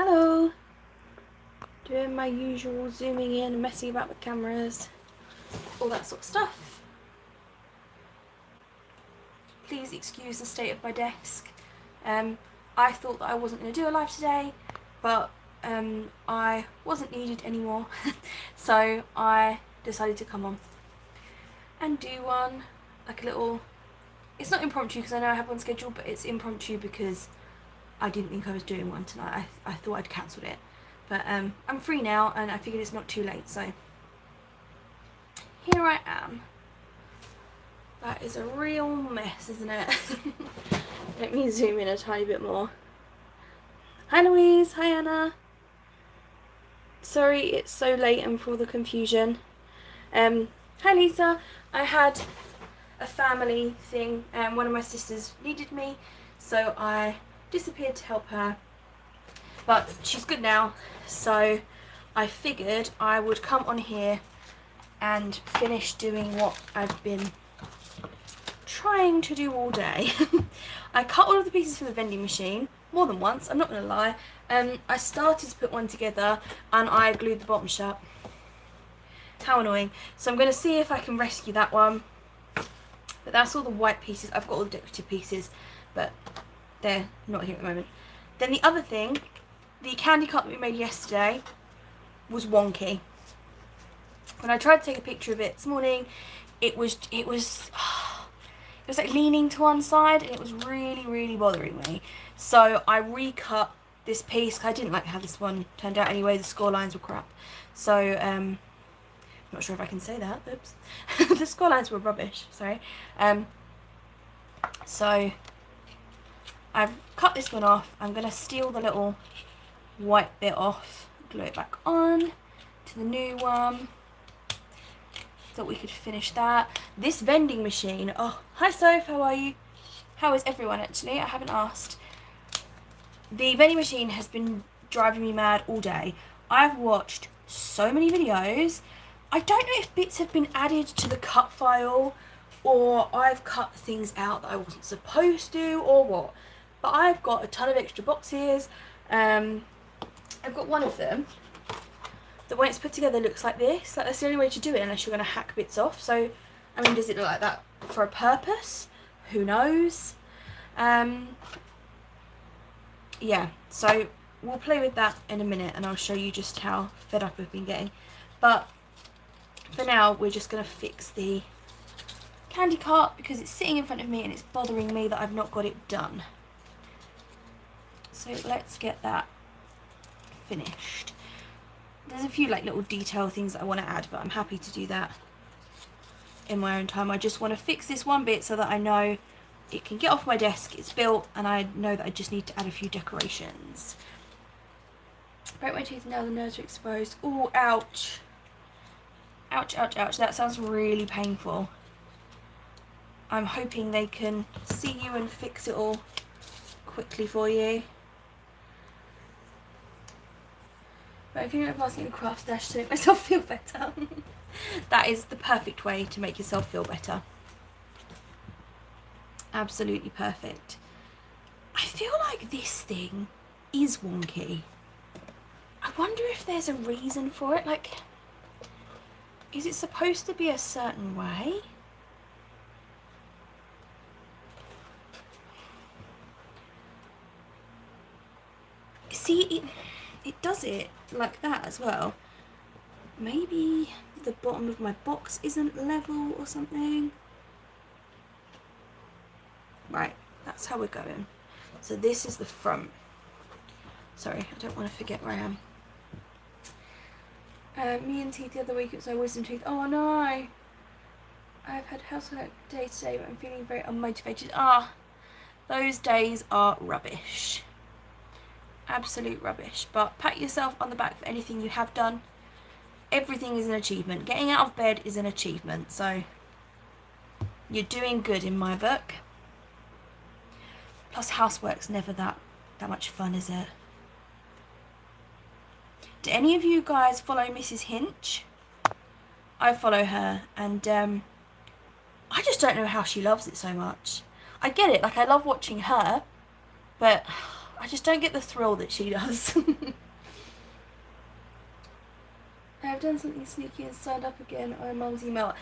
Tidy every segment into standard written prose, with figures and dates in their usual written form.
Hello! Doing my usual zooming in and messing about with cameras, all that sort of stuff. Please excuse the state of my desk. I thought that I wasn't going to do a live today, but I wasn't needed anymore, so I decided to come on and do one, like a little, it's not impromptu because I know I have one scheduled, but it's impromptu because I didn't think I was doing one tonight. I thought I'd cancelled it. But I'm free now and I figured it's not too late, so here I am. That is a real mess, isn't it? Let me zoom in a tiny bit more. Hi Louise, hi Anna. Sorry it's so late and for all the confusion. Hi Lisa. I had a family thing and one of my sisters needed me, so I disappeared to help her. But she's good now, so I figured I would come on here and finish doing what I've been trying to do all day. I cut all of the pieces for the vending machine, more than once, I'm not going to lie. I started to put one together and I glued the bottom shut. How annoying. So I'm going to see if I can rescue that one. But that's all the white pieces. I've got all the decorative pieces, but they're not here at the moment. Then the other thing, the candy cart that we made yesterday was wonky. When I tried to take a picture of it this morning, it was like leaning to one side and it was really bothering me. So I recut this piece. I didn't like how this one turned out anyway. The score lines were crap. So not sure if I can say that. Oops. The score lines were rubbish. Sorry. So I've cut this one off. I'm gonna steal the little white bit off, glue it back on to the new one. Thought we could finish that. This vending machine, oh, hi Soph, how are you? How is everyone actually? I haven't asked. The vending machine has been driving me mad all day. I've watched so many videos. I don't know if bits have been added to the cut file or I've cut things out that I wasn't supposed to or what. But I've got a ton of extra boxes. I've got one of them that when it's put together looks like this. Like, that's the only way to do it unless you're going to hack bits off. So, I mean, does it look like that for a purpose? Who knows? Yeah, so we'll play with that in a minute and I'll show you just how fed up I've been getting. But for now, we're just going to fix the candy cart because it's sitting in front of me and it's bothering me that I've not got it done. So let's get that finished. There's a few like little detail things that I want to add, but I'm happy to do that in my own time. I just want to fix this one bit so that I know it can get off my desk, it's built, and I know that I just need to add a few decorations. Break my teeth now, the nerves are exposed. Oh, ouch. Ouch, ouch, ouch. That sounds really painful. I'm hoping they can see you and fix it all quickly for you. But if you're passing a craft dash to make myself feel better. That is the perfect way to make yourself feel better. Absolutely perfect. I feel like this thing is wonky. I wonder if there's a reason for it. Like, is it supposed to be a certain way? See, it does it like that as well. Maybe the bottom of my box isn't level or something. Right, that's how we're going. So this is the front. Sorry, I don't want to forget where I am. Me and teeth the other week, it was my wisdom tooth. Oh no! I've had housework day today, but I'm feeling very unmotivated. Ah, those days are rubbish. Absolute rubbish. But pat yourself on the back for anything you have done. Everything is an achievement. Getting out of bed is an achievement. So you're doing good in my book. Plus housework's never that much fun, is it? Do any of you guys follow Mrs. Hinch? I follow her and I just don't know how she loves it so much. I get it, like I love watching her, but I just don't get the thrill that she does. I have done something sneaky and signed up again on Mum's email.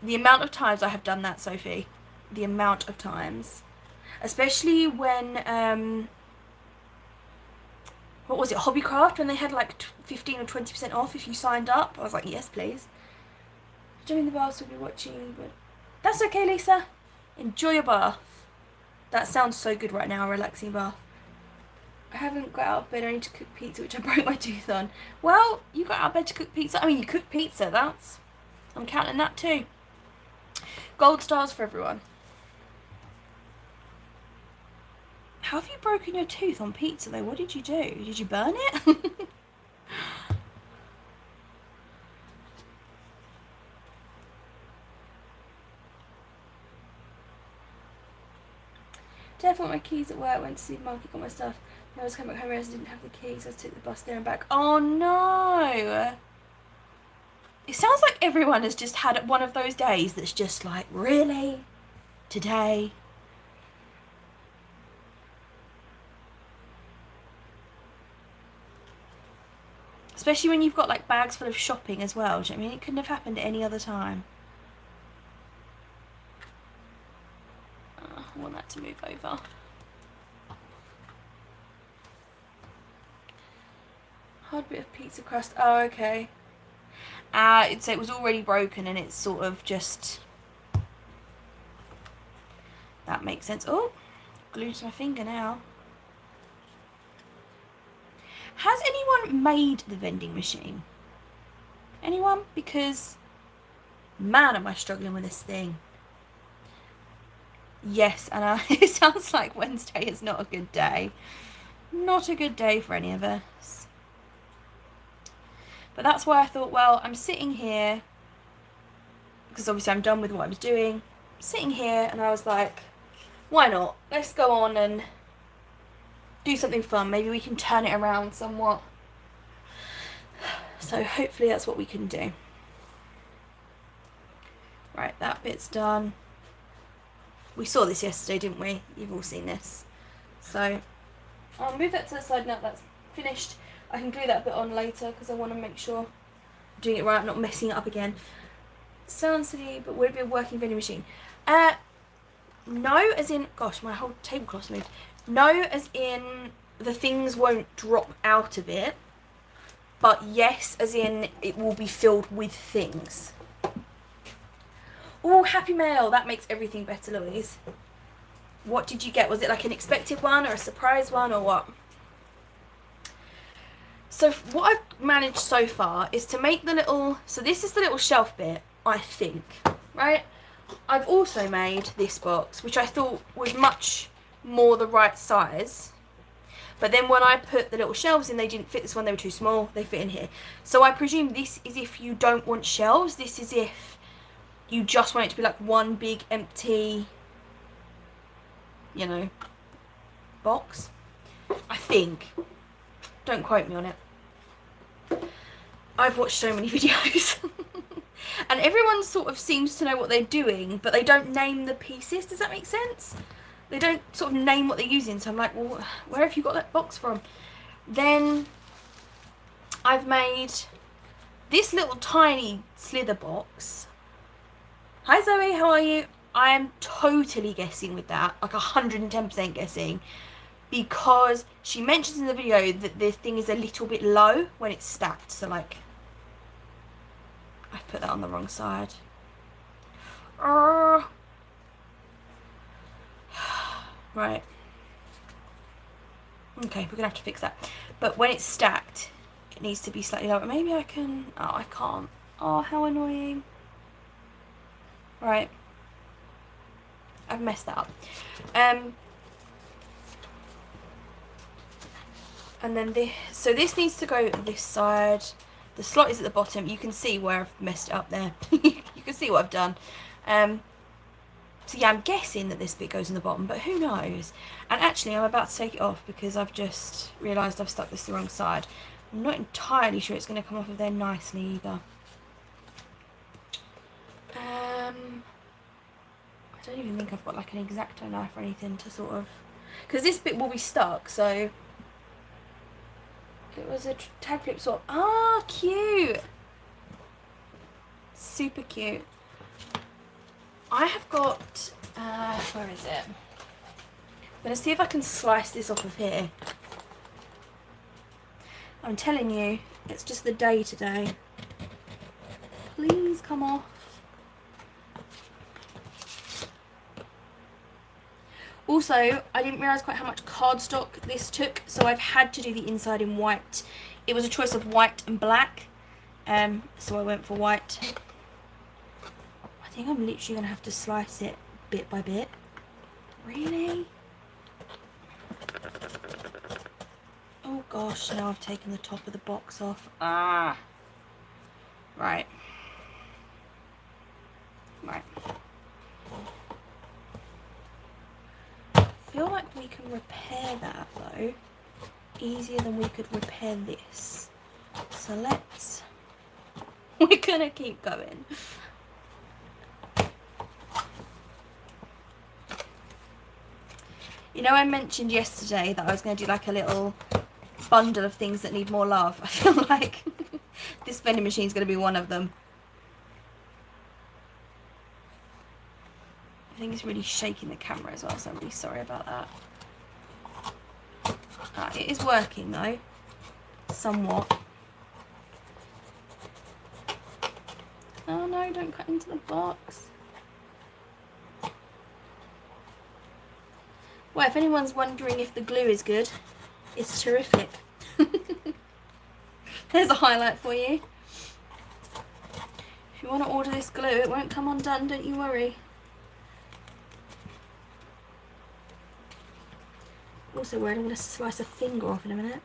The amount of times I have done that, Sophie. The amount of times. Especially when, what was it, Hobbycraft, when they had like 15 or 20% off if you signed up. I was like, yes, please. During the baths we'll be watching, but that's okay, Lisa. Enjoy your bath. That sounds so good right now, a relaxing bath. I haven't got out of bed. I need to cook pizza, which I broke my tooth on. Well, you got out of bed to cook pizza. I mean, you cooked pizza. I'm counting that too. Gold stars for everyone. How have you broken your tooth on pizza though? What did you do? Did you burn it? Dad want my keys at work, went to the supermarket, got my stuff. I was coming back home, realised I didn't have the keys, so I took the bus there and back. Oh no! It sounds like everyone has just had one of those days that's just like, really? Today? Especially when you've got like bags full of shopping as well. Do you know what I mean? It couldn't have happened at any other time. I want that to move over. Hard bit of pizza crust. Oh, okay. So it was already broken and it's sort of just... That makes sense. Oh, glued to my finger now. Has anyone made the vending machine? Anyone? Because, man, am I struggling with this thing. Yes, and it sounds like Wednesday is not a good day. Not a good day for any of us. But that's why I thought, well, I'm sitting here, because obviously I'm done with what I was doing. I'm sitting here, and I was like, why not? Let's go on and do something fun. Maybe we can turn it around somewhat. So hopefully that's what we can do. Right, that bit's done. We saw this yesterday, didn't we? You've all seen this. So I'll move that to the side now that's finished. I can glue that bit on later because I want to make sure I'm doing it right, I'm not messing it up again. Sounds silly, but would it be a working vending machine? No, as in, gosh, my whole tablecloth's moved. No, as in the things won't drop out of it. But yes, as in it will be filled with things. Oh, Happy Mail. That makes everything better, Louise. What did you get? Was it like an expected one or a surprise one or what? So what I've managed so far is to make the little... So this is the little shelf bit, I think. Right? I've also made this box, which I thought was much more the right size. But then when I put the little shelves in, they didn't fit this one. They were too small. They fit in here. So I presume this is if you don't want shelves. This is if you just want it to be like one big empty, you know, box. I think. Don't quote me on it. I've watched so many videos. And everyone sort of seems to know what they're doing, but they don't name the pieces. Does that make sense? They don't sort of name what they're using. So I'm like, well, where have you got that box from? Then I've made this little tiny slither box. Hi Zoe, how are you? I am totally guessing with that, like 110% guessing, because she mentions in the video that this thing is a little bit low when it's stacked. So like, I've put that on the wrong side. Right. Okay, we're gonna have to fix that. But when it's stacked, it needs to be slightly lower. Maybe I can... Oh, I can't. Oh, how annoying. Right. I've messed that up. And then this... So this needs to go this side. The slot is at the bottom. You can see where I've messed it up there. You can see what I've done. So yeah, I'm guessing that this bit goes in the bottom, but who knows? And actually, I'm about to take it off because I've just realised I've stuck this the wrong side. I'm not entirely sure it's going to come off of there nicely either. I don't even think I've got like an X-Acto knife or anything to sort of... Because this bit will be stuck, so It was a tag clip swap. Ah, cute. Super cute. I have got, where is it? I'm going to see if I can slice this off of here. I'm telling you, it's just the day today. Please come off. Also, I didn't realise quite how much cardstock this took, so I've had to do the inside in white. It was a choice of white and black, so I went for white. I think I'm literally going to have to slice it bit by bit. Really? Oh gosh, now I've taken the top of the box off. Ah. Right. Right. I feel like we can repair that though easier than we could repair this. So let's... We're gonna keep going. You know, I mentioned yesterday that I was going to do like a little bundle of things that need more love. I feel like this vending machine is going to be one of them. I think it's really shaking the camera as well, so I'm really sorry about that. It is working though, somewhat. Oh no, don't cut into the box. Well, if anyone's wondering if the glue is good, it's terrific. There's a highlight for you. If you want to order this glue, it won't come undone, don't you worry. Also worried I'm going to slice a finger off in a minute.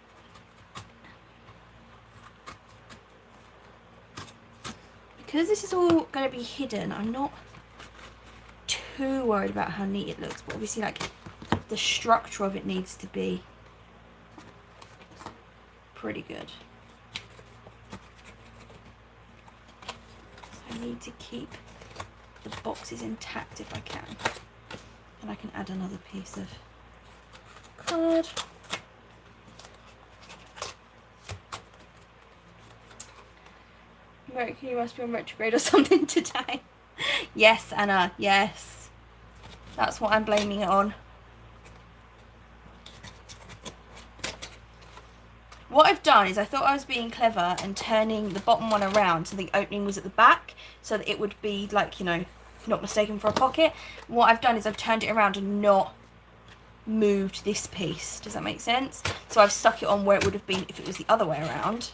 Because this is all going to be hidden, I'm not too worried about how neat it looks, but obviously like the structure of it needs to be pretty good. So I need to keep the boxes intact if I can. And I can add another piece of card. Mercury must be on retrograde or something today. Yes, Anna, yes. That's what I'm blaming it on. What I've done is I thought I was being clever and turning the bottom one around so the opening was at the back so that it would be like, you know, not mistaken for a pocket. What I've done is I've turned it around and not moved this piece. Does that make sense? So I've stuck it on where it would have been if it was the other way around,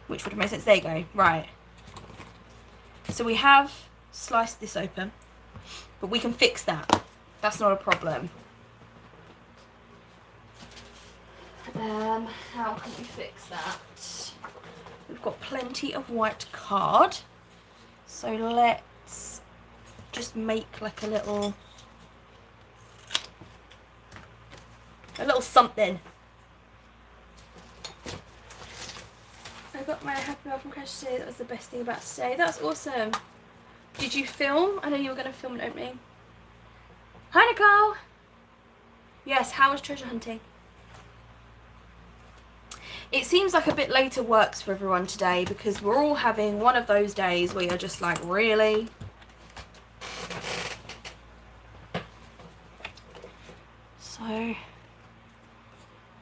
which would have made sense. There you go. Right. So we have sliced this open, but we can fix that. That's not a problem. How can we fix that? We've got plenty of white card, so let's just make like a little something. I got my happy mail from Crash today. That was the best thing about today. That's awesome. Did you film? I know you were going to film an opening. Hi Nicole. Yes, how was treasure hunting? It seems like a bit later works for everyone today because we're all having one of those days where you're just like, really? So,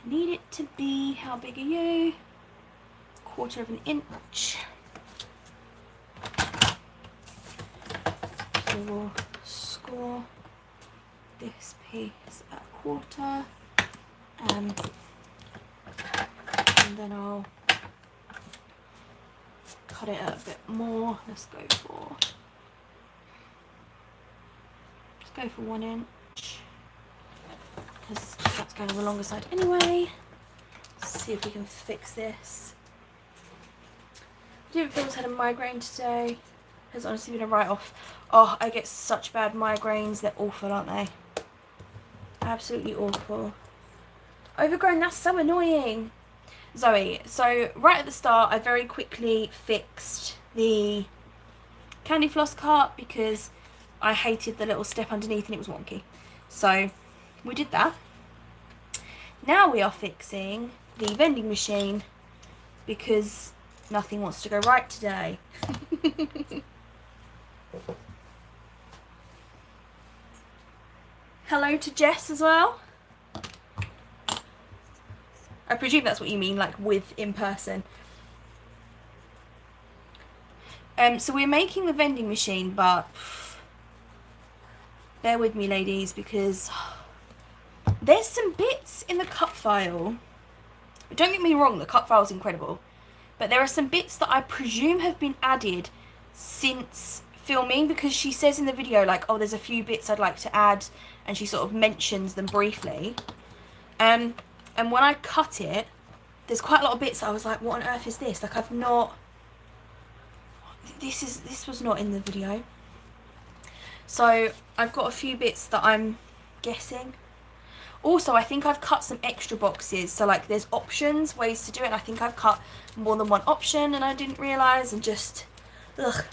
need it to be, how big are you? 1/4 of an inch. So we'll score this piece at 1/4. And then I'll cut it out a bit more. Let's go for 1 inch because that's going on the longer side anyway. Let's see if we can fix this. I didn't feel I had a migraine today. Has honestly been a write-off. Oh, I get such bad migraines. They're awful, aren't they? Absolutely awful. Overgrown, that's so annoying. Zoe, so right at the start I very quickly fixed the candy floss cart because I hated the little step underneath and it was wonky. So we did that. Now we are fixing the vending machine because nothing wants to go right today. Hello to Jess as well. I presume that's what you mean, like with in person. So we're making the vending machine, but bear with me, ladies, because there's some bits in the cut file. Don't get me wrong, the cut file is incredible, but there are some bits that I presume have been added since filming, because she says in the video, like, oh, there's a few bits I'd like to add, and she sort of mentions them briefly. And when I cut it, there's quite a lot of bits that I was like, what on earth is this? Like, I've not... This was not in the video. So I've got a few bits that I'm guessing. Also, I think I've cut some extra boxes. So, like, there's options, ways to do it. And I think I've cut more than one option and I didn't realise, and just... Ugh.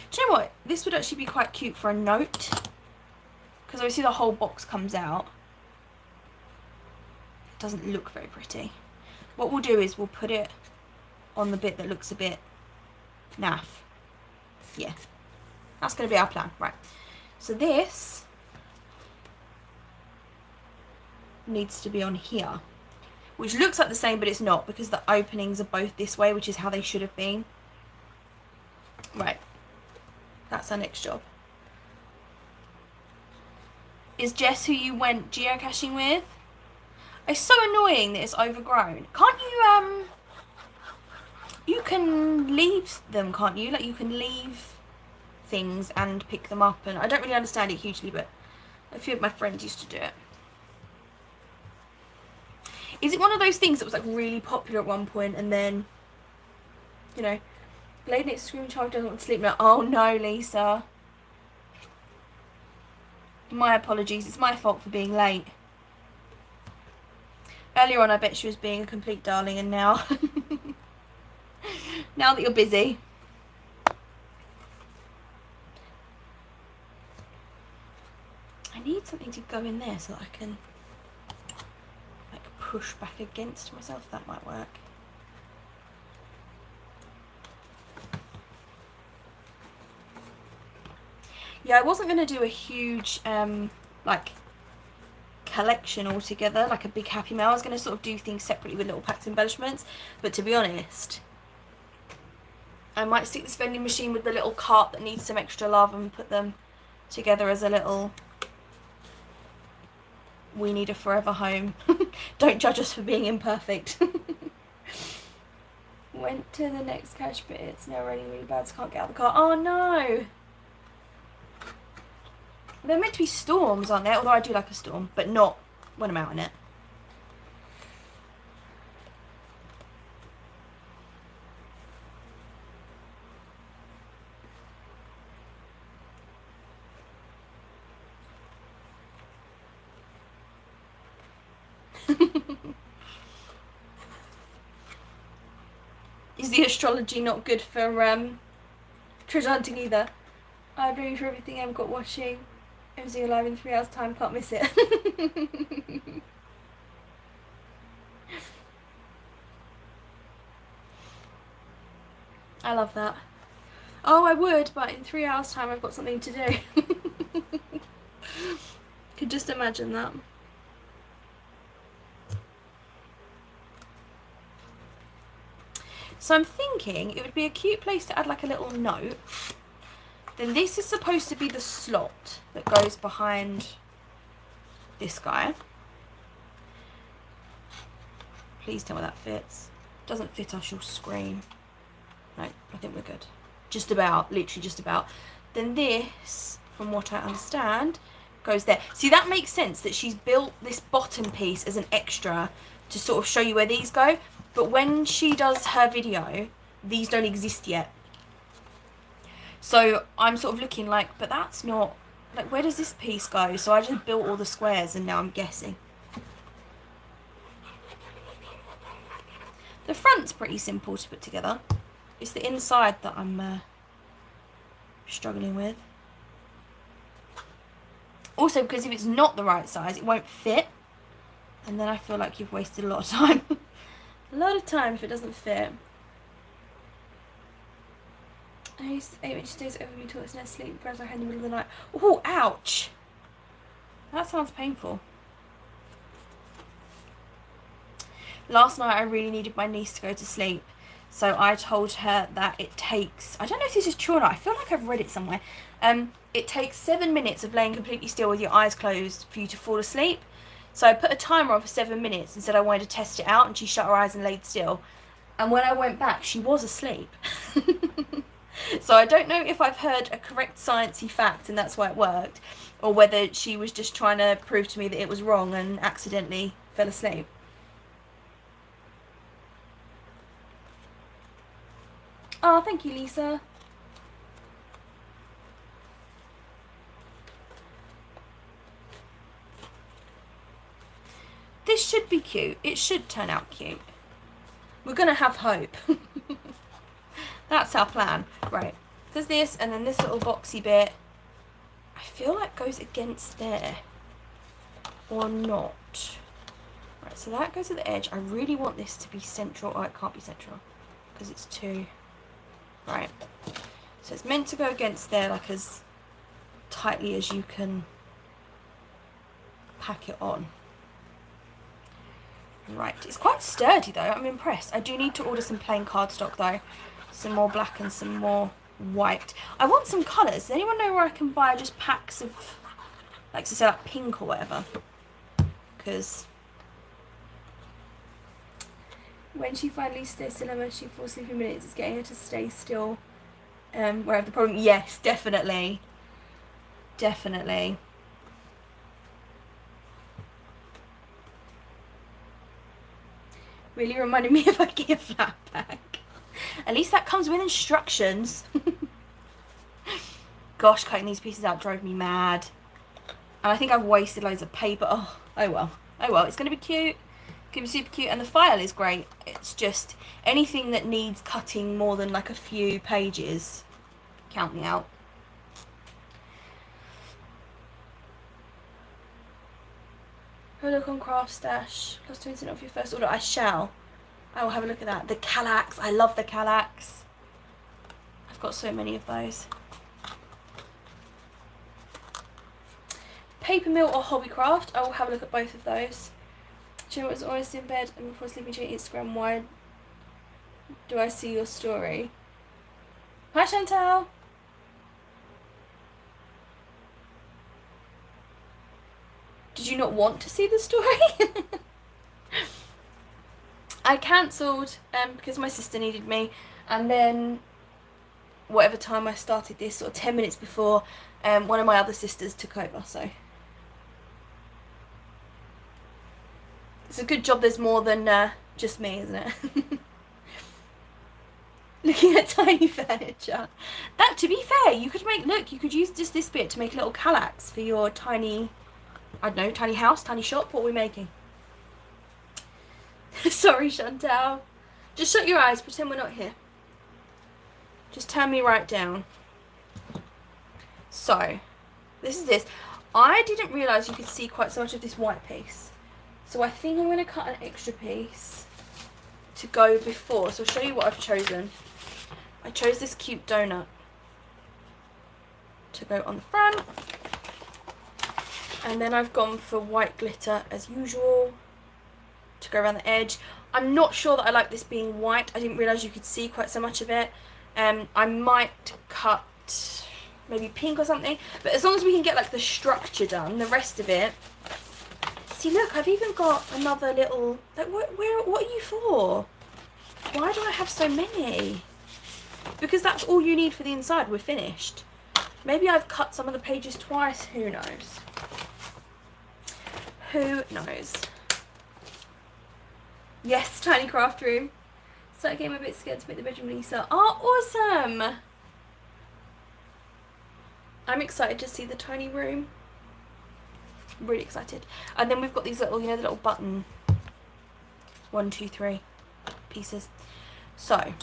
Do you know what? This would actually be quite cute for a note. Because obviously the whole box comes out. Doesn't look very pretty. What we'll do is we'll put it on the bit that looks a bit naff. Yeah, that's going to be our plan. Right, so this needs to be on here, which looks like the same, but it's not, because the openings are both this way, which is how they should have been. Right, that's our next job. Is Jess who you went geocaching with? It's so annoying that it's overgrown. Can't you, you can leave them, can't you? Like, you can leave things and pick them up, and I don't really understand it hugely, but a few of my friends used to do it. Is it one of those things that was, like, really popular at one point, and then, you know, lady next to screaming child doesn't want to sleep now? Oh no, Lisa. My apologies, it's my fault for being late. Earlier on, I bet she was being a complete darling, and now... now that you're busy. I need something to go in there so that I can, like, push back against myself. That might work. Yeah, I wasn't going to do a huge, like... collection altogether, like a big Happy Mail. I was going to sort of do things separately with little packs of embellishments, but to be honest, I might stick this vending machine with the little cart that needs some extra love and put them together as a little we need a forever home. Don't judge us for being imperfect. Went to the next cache, but it's now raining really bad, so can't get out of the car. Oh no! They're meant to be storms, aren't they? Although I do like a storm, but not when I'm out in it. Is the astrology not good for treasure hunting either? I'm doing for everything I've got watching. MZ live in 3 hours time, can't miss it. I love that. Oh, I would, but in 3 hours time I've got something to do. Could just imagine that. So I'm thinking it would be a cute place to add like a little note. Then this is supposed to be the slot that goes behind this guy. Please tell me that fits. Doesn't fit, I shall scream. No, I think we're good. Just about, literally just about. Then this, from what I understand, goes there. See, that makes sense that she's built this bottom piece as an extra to sort of show you where these go. But when she does her video, these don't exist yet. So I'm sort of looking like, but that's not, like, where does this piece go? So I just built all the squares and now I'm guessing. The front's pretty simple to put together. It's the inside that I'm struggling with. Also, because if it's not the right size, it won't fit. And then I feel like you've wasted a lot of time. A lot of time if it doesn't fit. I used to, when she stays over me, talks in her sleep, grabs my hand in the middle of the night. Oh, ouch! That sounds painful. Last night I really needed my niece to go to sleep. So I told her that it takes, I don't know if this is true or not, I feel like I've read it somewhere. It takes 7 minutes of laying completely still with your eyes closed for you to fall asleep. So I put a timer on for 7 minutes and said I wanted to test it out, and she shut her eyes and laid still. And when I went back, she was asleep. So I don't know if I've heard a correct sciencey fact and that's why it worked, or whether she was just trying to prove to me that it was wrong and accidentally fell asleep. Oh, thank you, Lisa. This should be cute. It should turn out cute. We're going to have hope. That's our plan. Right. There's this, and then this little boxy bit. I feel like goes against there. Or not. Right, so that goes at the edge. I really want this to be central. Oh, it can't be central. Because it's too... Right. So it's meant to go against there, like as tightly as you can pack it on. Right, it's quite sturdy though, I'm impressed. I do need to order some plain cardstock though. Some more black and some more white. I want some colours. Does anyone know where I can buy just packs of, like to say like pink or whatever? Because when she finally stays still and when she falls asleep in minutes, it's getting her to stay still. Where I have the problem. Yes, definitely. Definitely. Really reminded me of a gift flat pack. At least that comes with instructions. Gosh, cutting these pieces out drove me mad. And I think I've wasted loads of paper. Oh well. Oh well, it's going to be cute. It's going to be super cute. And the file is great. It's just anything that needs cutting more than like a few pages. Count me out. Have a look on Craft Stash. Plus 20% off your first order. I shall. I will have a look at that. The Kallax. I love the Kallax. I've got so many of those. Paper Mill or Hobbycraft. I will have a look at both of those. Jim was honest in bed and before sleeping check Instagram. Why do I see your story? Hi Chantal. Did you not want to see the story? I cancelled because my sister needed me, and then whatever time I started this, sort of 10 minutes before, one of my other sisters took over, so it's a good job there's more than just me, isn't it? Looking at tiny furniture. That, to be fair, you could make, look, you could use just this bit to make a little Kallax for your tiny, I don't know, tiny house, tiny shop. What are we making? Sorry, Chantal. Just shut your eyes, pretend we're not here. Just turn me right down. So, this is this. I didn't realise you could see quite so much of this white piece. So I think I'm going to cut an extra piece to go before. So I'll show you what I've chosen. I chose this cute donut to go on the front. And then I've gone for white glitter as usual to go around the edge. I'm not sure that I like this being white. I didn't realise you could see quite so much of it. I might cut maybe pink or something. But as long as we can get like the structure done, the rest of it. See, look, I've even got another little, like, what are you for? Why do I have so many? Because that's all you need for the inside. We're finished. Maybe I've cut some of the pages twice. Who knows? Who knows? Yes, tiny craft room. So I came a bit scared to make the bedroom Lisa. Oh, awesome! I'm excited to see the tiny room. I'm really excited. And then we've got these little, you know, the little button 1, 2, 3 pieces. So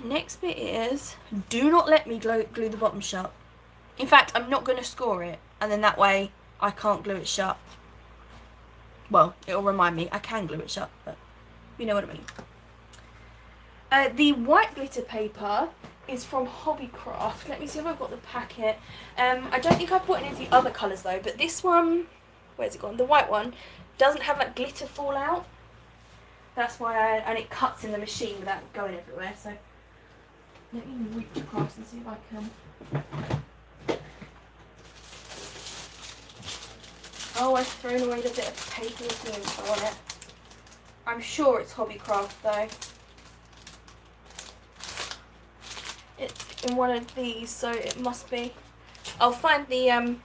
Next bit is, do not let me glue the bottom shut. In fact, I'm not going to score it, and then that way I can't glue it shut. Well, it'll remind me I can glue it shut, but you know what I mean. The white glitter paper is from Hobbycraft. Let me see if I've got the packet. I don't think I've bought any of the other colours though, but this one, where's it gone? The white one doesn't have like glitter fallout. That's why and it cuts in the machine without going everywhere. So let me reach across and see if I can. Oh, I've thrown away the bit of paper with the info on it. I'm sure it's Hobbycraft though. It's in one of these, so it must be. I'll find the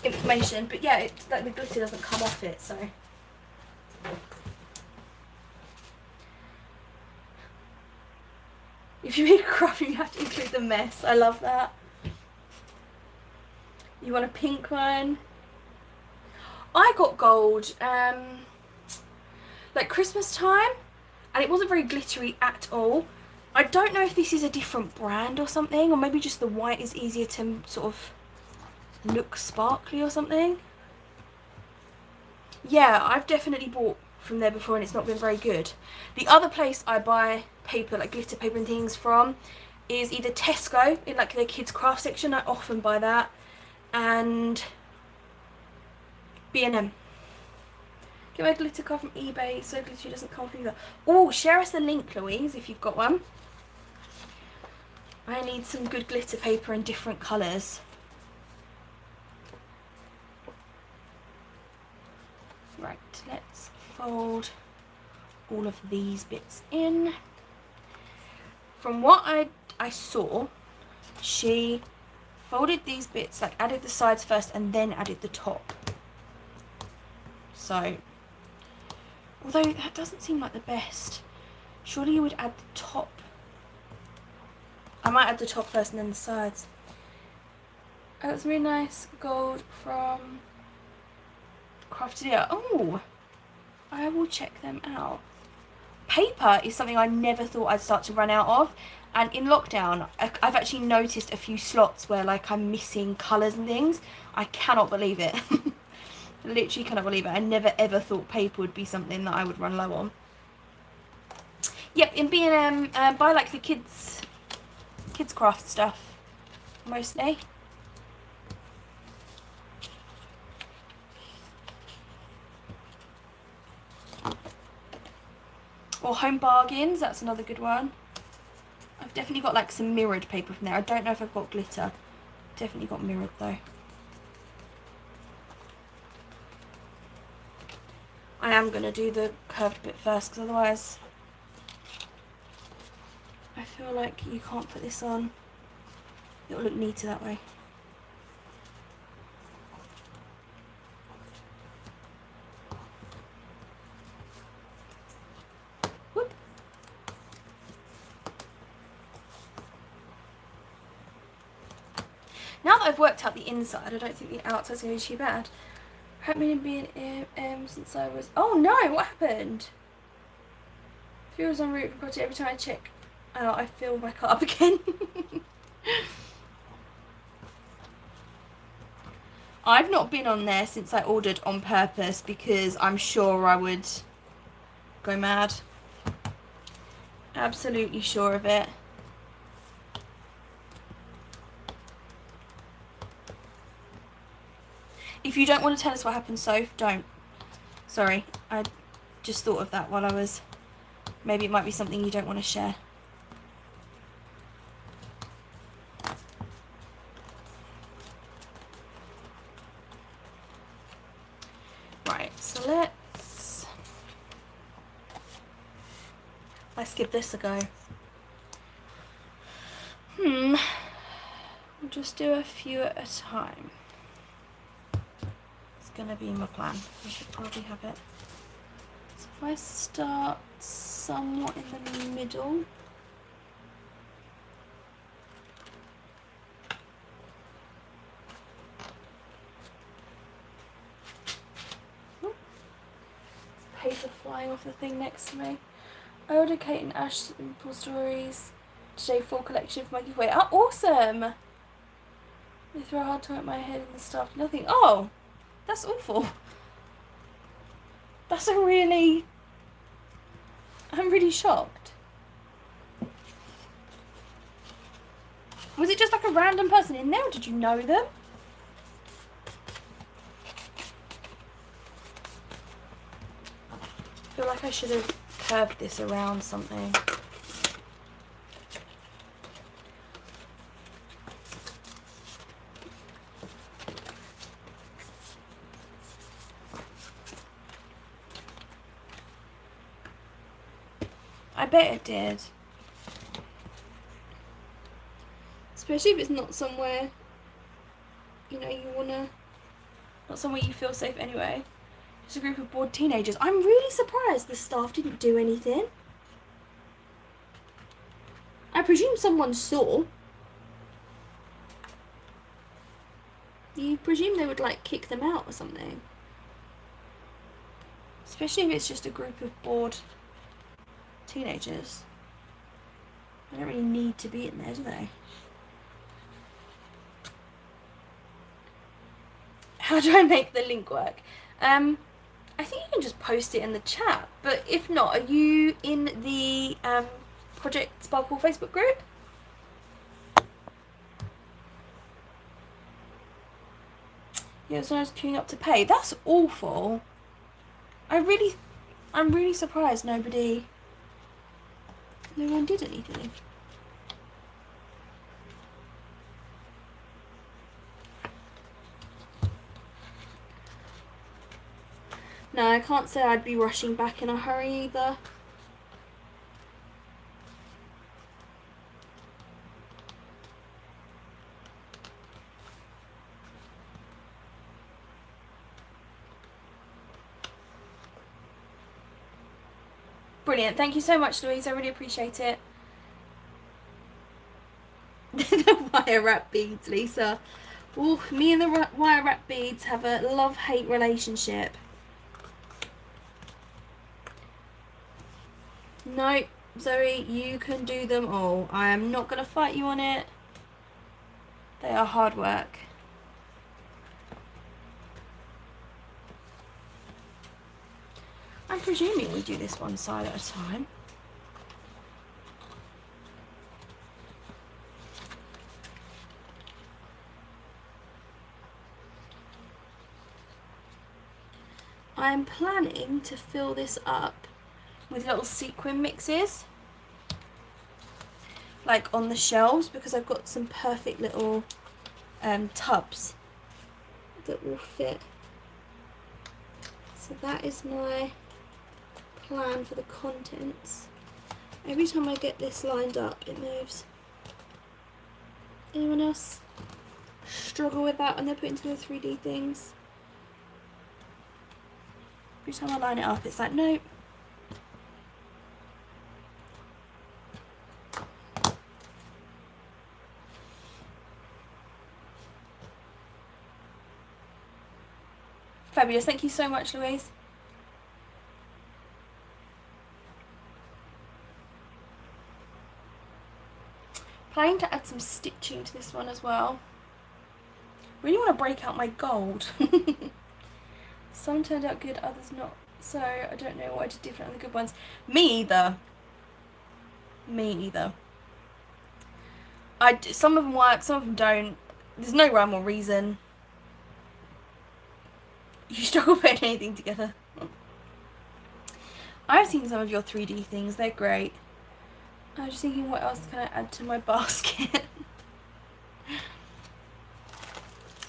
information, but yeah, like the glitter doesn't come off it, so. If you make a craft, you have to include the mess. I love that. You want a pink one? I got gold, like Christmas time, and it wasn't very glittery at all. I don't know if this is a different brand or something, or maybe just the white is easier to sort of look sparkly or something. Yeah, I've definitely bought from there before and it's not been very good. The other place I buy paper, like glitter paper and things from, is either Tesco, in like their kids craft section. I often buy that, and B&M. Get my glitter card from eBay so glittery doesn't come off either. Oh, share us the link, Louise, if you've got one. I need some good glitter paper in different colours. Right, let's fold all of these bits in. From what I saw, she folded these bits, like added the sides first and then added the top. So, although that doesn't seem like the best, surely you would add the top. I might add the top first and then the sides. Oh, that's really nice gold from Crafted. Oh, I will check them out. Paper is something I never thought I'd start to run out of, and in lockdown I've actually noticed a few slots where like I'm missing colours and things. I cannot believe it. Literally cannot believe it. I never ever thought paper would be something that I would run low on. Yep, in B&M, buy like the kids craft stuff mostly. Or Home Bargains, that's another good one. I've definitely got like some mirrored paper from there. I don't know if I've got glitter. Definitely got mirrored though. I am going to do the curved bit first, because otherwise I feel like you can't put this on. It'll look neater that way. Whoop. Now that I've worked out the inside, I don't think the outside's going to be too bad. I haven't been in since I was... Oh no, what happened? Feels en route for project. Every time I check out, I fill my cart up again. I've not been on there since I ordered on purpose because I'm sure I would go mad. Absolutely sure of it. If you don't want to tell us what happened, Soph, don't. Sorry, I just thought of that while I was... Maybe it might be something you don't want to share. Right, so let's give this a go. We'll just do a few at a time. It's gonna be my plan. I should probably have it. So if I start somewhat in the middle. Paper flying off the thing next to me. Older Kate and Ash simple stories. Today full collection for my giveaway. Oh, awesome! They throw a hard time at my head and the stuff. Nothing. Oh, that's awful. That's a really... I'm really shocked. Was it just like a random person in there, or did you know them? I feel like I should have curved this around something. I bet it did. Especially if it's not somewhere, you know, you wanna, not somewhere you feel safe anyway. Just a group of bored teenagers. I'm really surprised the staff didn't do anything. I presume someone saw. You presume they would like kick them out or something. Especially if it's just a group of bored teenagers. They don't really need to be in there, do they? How do I make the link work? I think you can just post it in the chat, but if not, are you in the Project Sparkle Facebook group? Yeah, so I was queuing up to pay. That's awful. I'm really surprised no one did anything. No, I can't say I'd be rushing back in a hurry either. Brilliant. Thank you so much, Louise. I really appreciate it. The wire wrap beads, Lisa. Ooh, me and the wire wrap beads have a love-hate relationship. No, Zoe, you can do them all. I am not going to fight you on it. They are hard work. I'm presuming we do this one side at a time. I am planning to fill this up with little sequin mixes, like on the shelves, because I've got some perfect little tubs that will fit. So that is my plan for the contents. Every time I get this lined up, it moves. Anyone else struggle with that when they're putting together 3D things? Every time I line it up, it's like, nope. Fabulous, thank you so much, Louise. Planning to add some stitching to this one as well. Really want to break out my gold. Some turned out good, others not. So I don't know what I did different on the good ones. Me either. Some of them work, some of them don't. There's no rhyme or reason. You struggle putting anything together. I've seen some of your 3D things, they're great. I was just thinking, what else can I add to my basket?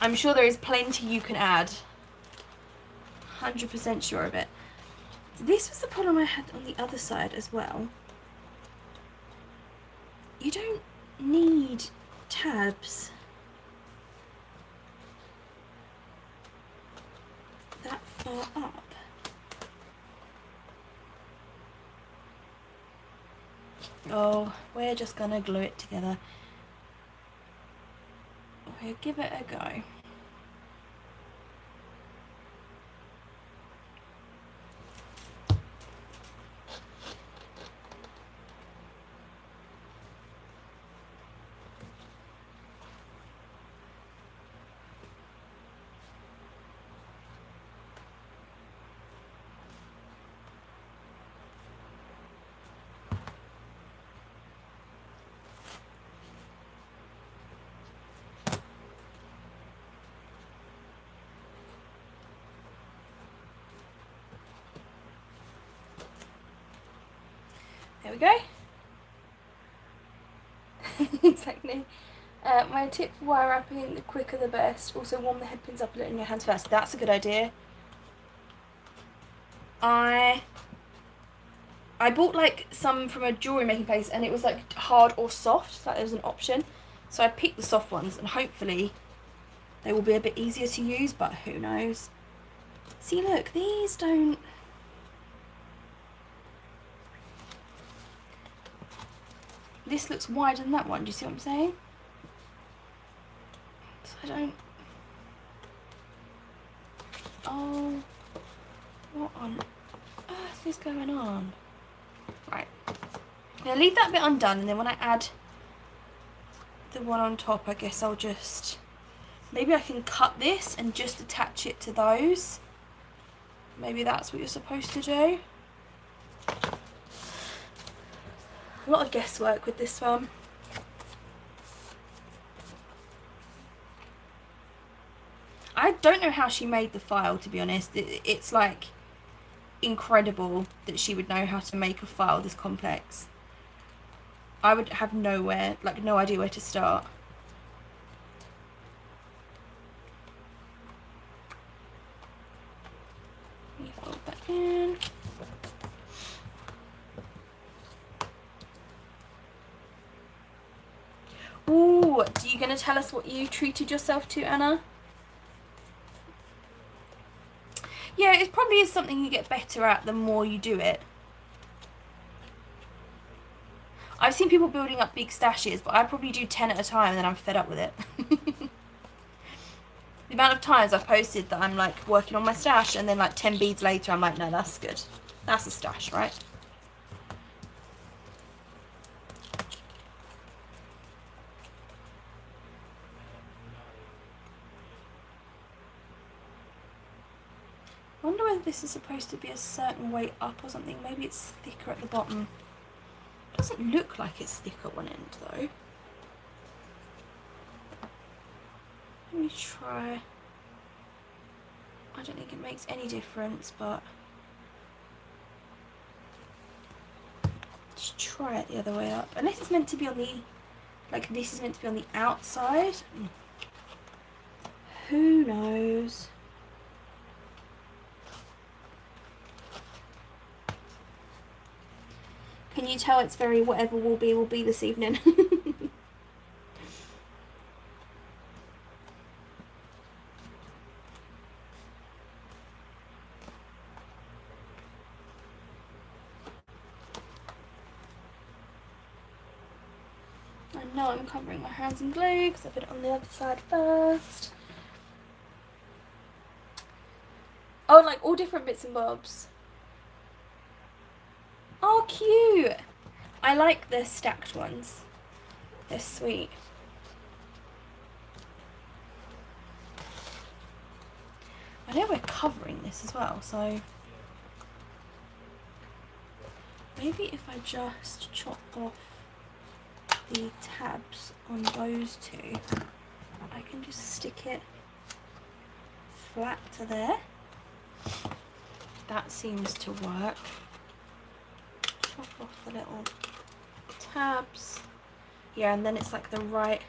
I'm sure there is plenty you can add. 100% sure of it. This was the problem I had on the other side as well. You don't need tabs that far up. Oh, we're just gonna glue it together. Okay, give it a go. There we go. Exactly. My tip for wire wrapping, the quicker the best. Also warm the head pins up a little in your hands first. That's a good idea. I bought like some from a jewellery making place and it was like hard or soft, so that was an option. So I picked the soft ones and hopefully they will be a bit easier to use, but who knows. See, look, these don't... This looks wider than that one, do you see what I'm saying? So I don't... Oh, what on earth is going on? Right. I'm going to leave that bit undone, and then when I add the one on top, I guess I'll just... Maybe I can cut this and just attach it to those. Maybe that's what you're supposed to do. A lot of guesswork with this one. I don't know how she made the file, to be honest. It's like incredible that she would know how to make a file this complex. I would have no idea where to start. Let me fold that in. Ooh, are you going to tell us what you treated yourself to, Anna? Yeah, it probably is something you get better at the more you do it. I've seen people building up big stashes, but I probably do 10 at a time and then I'm fed up with it. The amount of times I've posted that I'm like working on my stash and then like 10 beads later I'm like, no, that's good. That's a stash, right? I wonder whether this is supposed to be a certain way up or something. Maybe it's thicker at the bottom. It doesn't look like it's thick at one end though. Let me try. I don't think it makes any difference, but just try it the other way up. Unless it's meant to be on the, like this is meant to be on the outside. Who knows? Can you tell it's very whatever will be this evening? I know I'm covering my hands in glue because I put it on the other side first. Oh, like all different bits and bobs. Oh, cute. I like the stacked ones. They're sweet. I know we're covering this as well, so maybe if I just chop off the tabs on those two, I can just stick it flat to there. That seems to work. Chop off the little tabs. Yeah, and then it's like the right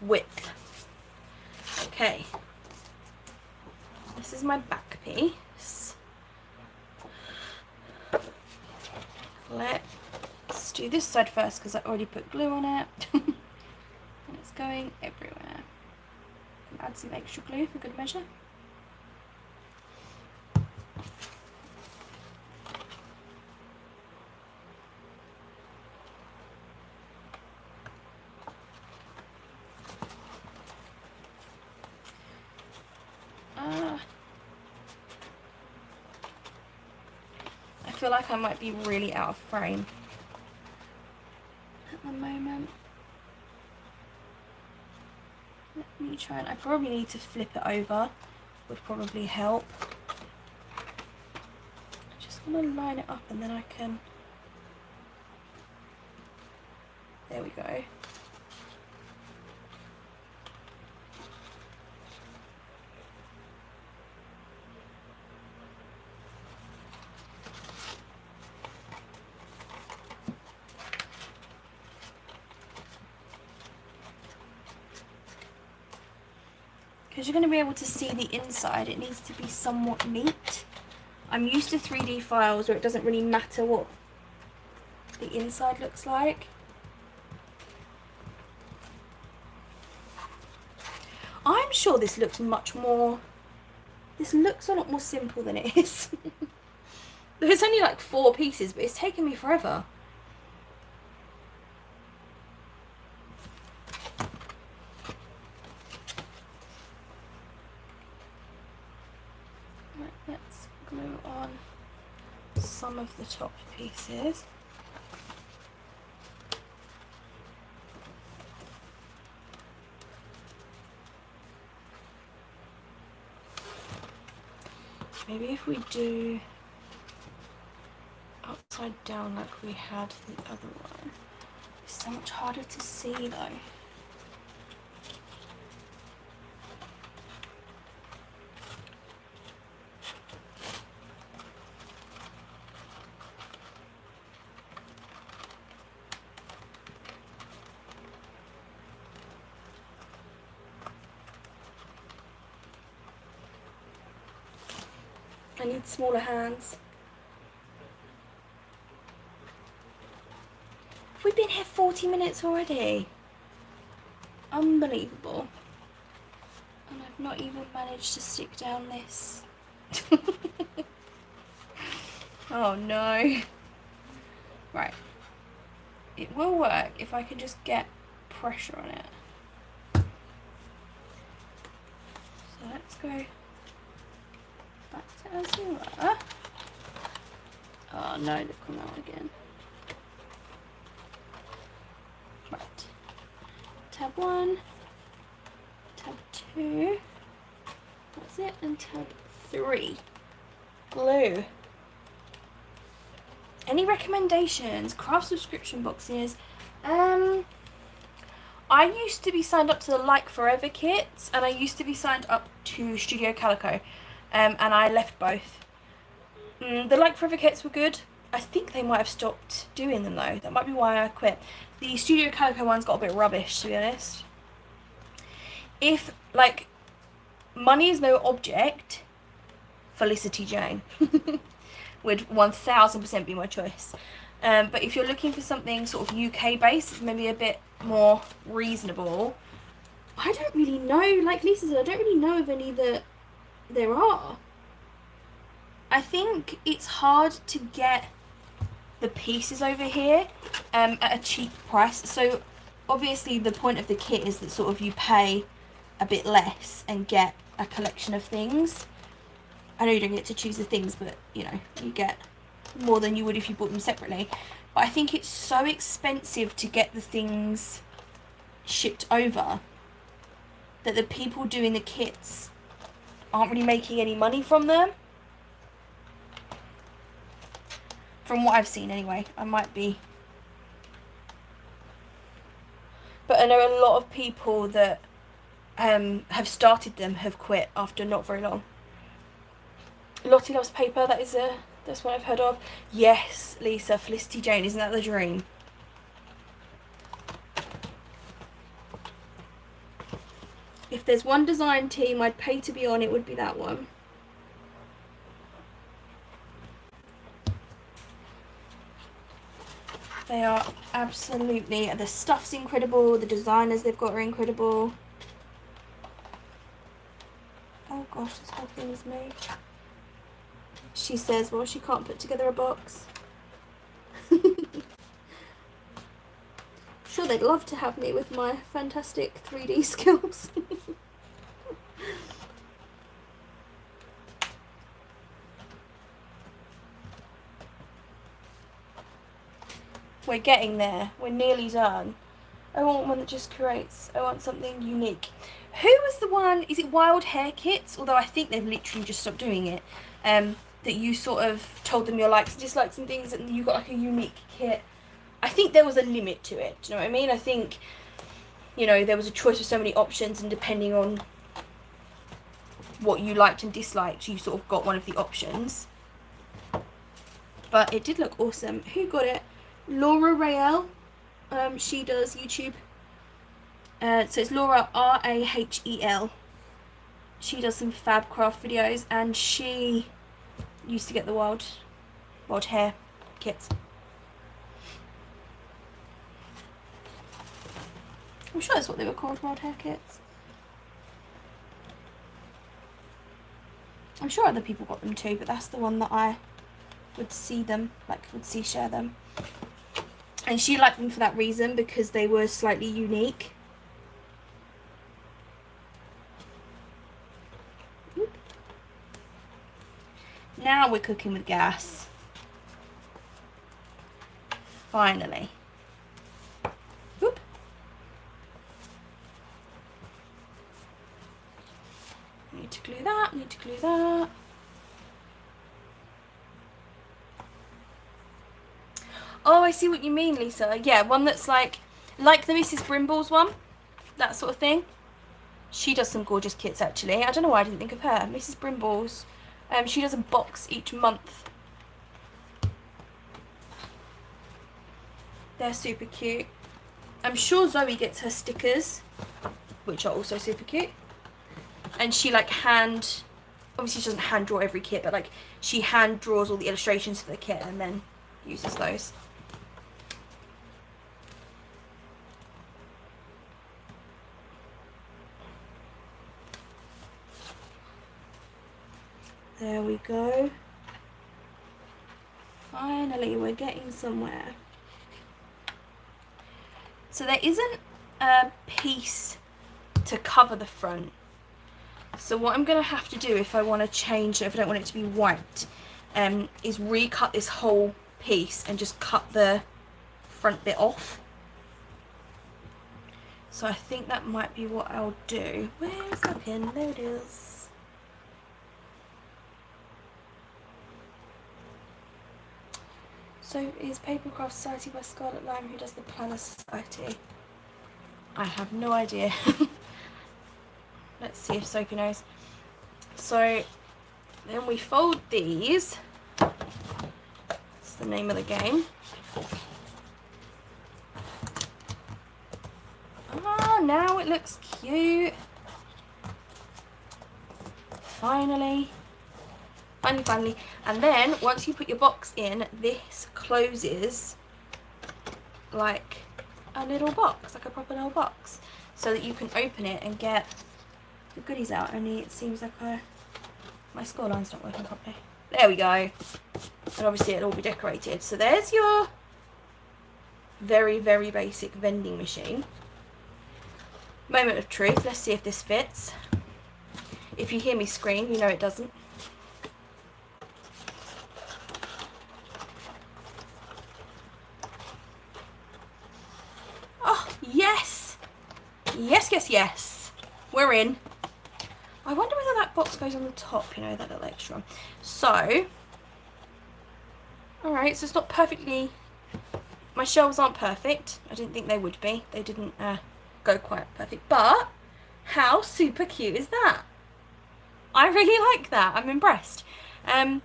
width. Okay. This is my back piece. Let's do this side first because I already put glue on it. And it's going everywhere. Add some extra glue for good measure. I feel like I might be really out of frame at the moment. Let me try and I probably need to flip it over, would probably help. I just want to line it up and then I can, there we go. because you're going to be able to see the inside, it needs to be somewhat neat. I'm used to 3D files where it doesn't really matter what the inside looks like. I'm sure this looks much more, this looks a lot more simple than it is. There's only like 4 pieces, but it's taken me forever. Right, let's glue on some of the top pieces. Maybe if we do upside down like we had the other one. It's so much harder to see though. I need smaller hands. Have we been here 40 minutes already? Unbelievable. And I've not even managed to stick down this. Oh no. Right. It will work if I can just get pressure on it. So let's go back to as you were. Oh no, they've come out again. Right. Tab 1, tab 2, that's it, and tab 3. Glue. Any recommendations? Craft subscription boxes. I used to be signed up to the Like Forever kits, and I used to be signed up to Studio Calico, and I left both. The Like Forever kits were good. I think they might have stopped doing them though. That might be why I quit. The Studio Calico ones got a bit rubbish, to be honest. If, like, money is no object, Felicity Jane would 1000% be my choice. But if you're looking for something sort of UK based, maybe a bit more reasonable, I don't really know, like Lisa said, I don't really know of any that there are. I think it's hard to get the pieces over here at a cheap price. So obviously the point of the kit is that sort of you pay a bit less and get a collection of things. I know you don't get to choose the things, but you know, you get more than you would if you bought them separately. But I think it's so expensive to get the things shipped over that the people doing the kits aren't really making any money from them. From what I've seen anyway. I might be. But I know a lot of people that have started them have quit after not very long. Lottie loves paper. That's what I've heard of. Yes, Lisa, Felicity Jane, isn't that the dream? If there's one design team I'd pay to be on, it would be that one. They are absolutely, the stuff's incredible, the designers they've got are incredible. Oh gosh, this whole thing is made. She says, well, she can't put together a box. Sure, they'd love to have me with my fantastic 3D skills. We're getting there. We're nearly done. I want one that just creates. I want something unique. Who was the one? Is it Wild Hair Kits? Although I think they've literally just stopped doing it. That you sort of told them your likes and dislikes and things, and you got like a unique kit. I think there was a limit to it. Do you know what I mean? I think, you know, there was a choice of so many options, and depending on what you liked and disliked, you sort of got one of the options. But it did look awesome. Who got it? Laura Rael. She does YouTube. So it's Laura Rahel. She does some fab craft videos, and she used to get the wild hair kits. I'm sure that's what they were called, wild hair kits. I'm sure other people got them too, but that's the one that I would see share them. And she liked them for that reason, because they were slightly unique. Now we're cooking with gas. Finally. Whoop. Need to glue that, need to glue that. Oh, I see what you mean, Lisa. Yeah, one that's like the Mrs. Brimble's one. That sort of thing. She does some gorgeous kits, actually. I don't know why I didn't think of her. Mrs. Brimble's. She does a box each month. They're super cute. I'm sure Zoe gets her stickers, which are also super cute. And she obviously she doesn't hand draw every kit, but like she hand draws all the illustrations for the kit and then uses those. There we go. Finally, we're getting somewhere. So there isn't a piece to cover the front. So what I'm going to have to do if I want to change it, if I don't want it to be white, is recut this whole piece and just cut the front bit off. So I think that might be what I'll do. Where's my pin? There it is. So is Papercraft Society by Scarlett Lime, who does the Planner Society? I have no idea. Let's see if Sophie knows. So then we fold these. That's the name of the game. Ah, now it looks cute. Finally. Finally. And then once you put your box in, this closes like a little box, like a proper little box, so that you can open it and get the goodies out. Only it seems like my score line's not working properly. There we go. And obviously it'll all be decorated. So there's your very, very basic vending machine. Moment of truth. Let's see if this fits. If you hear me scream, you know it doesn't. Oh, yes! Yes, yes, yes. We're in. I wonder whether that box goes on the top, you know, that little extra one. So, alright, so it's not perfectly... My shelves aren't perfect. I didn't think they would be. They didn't go quite perfect. But, how super cute is that? I really like that. I'm impressed. And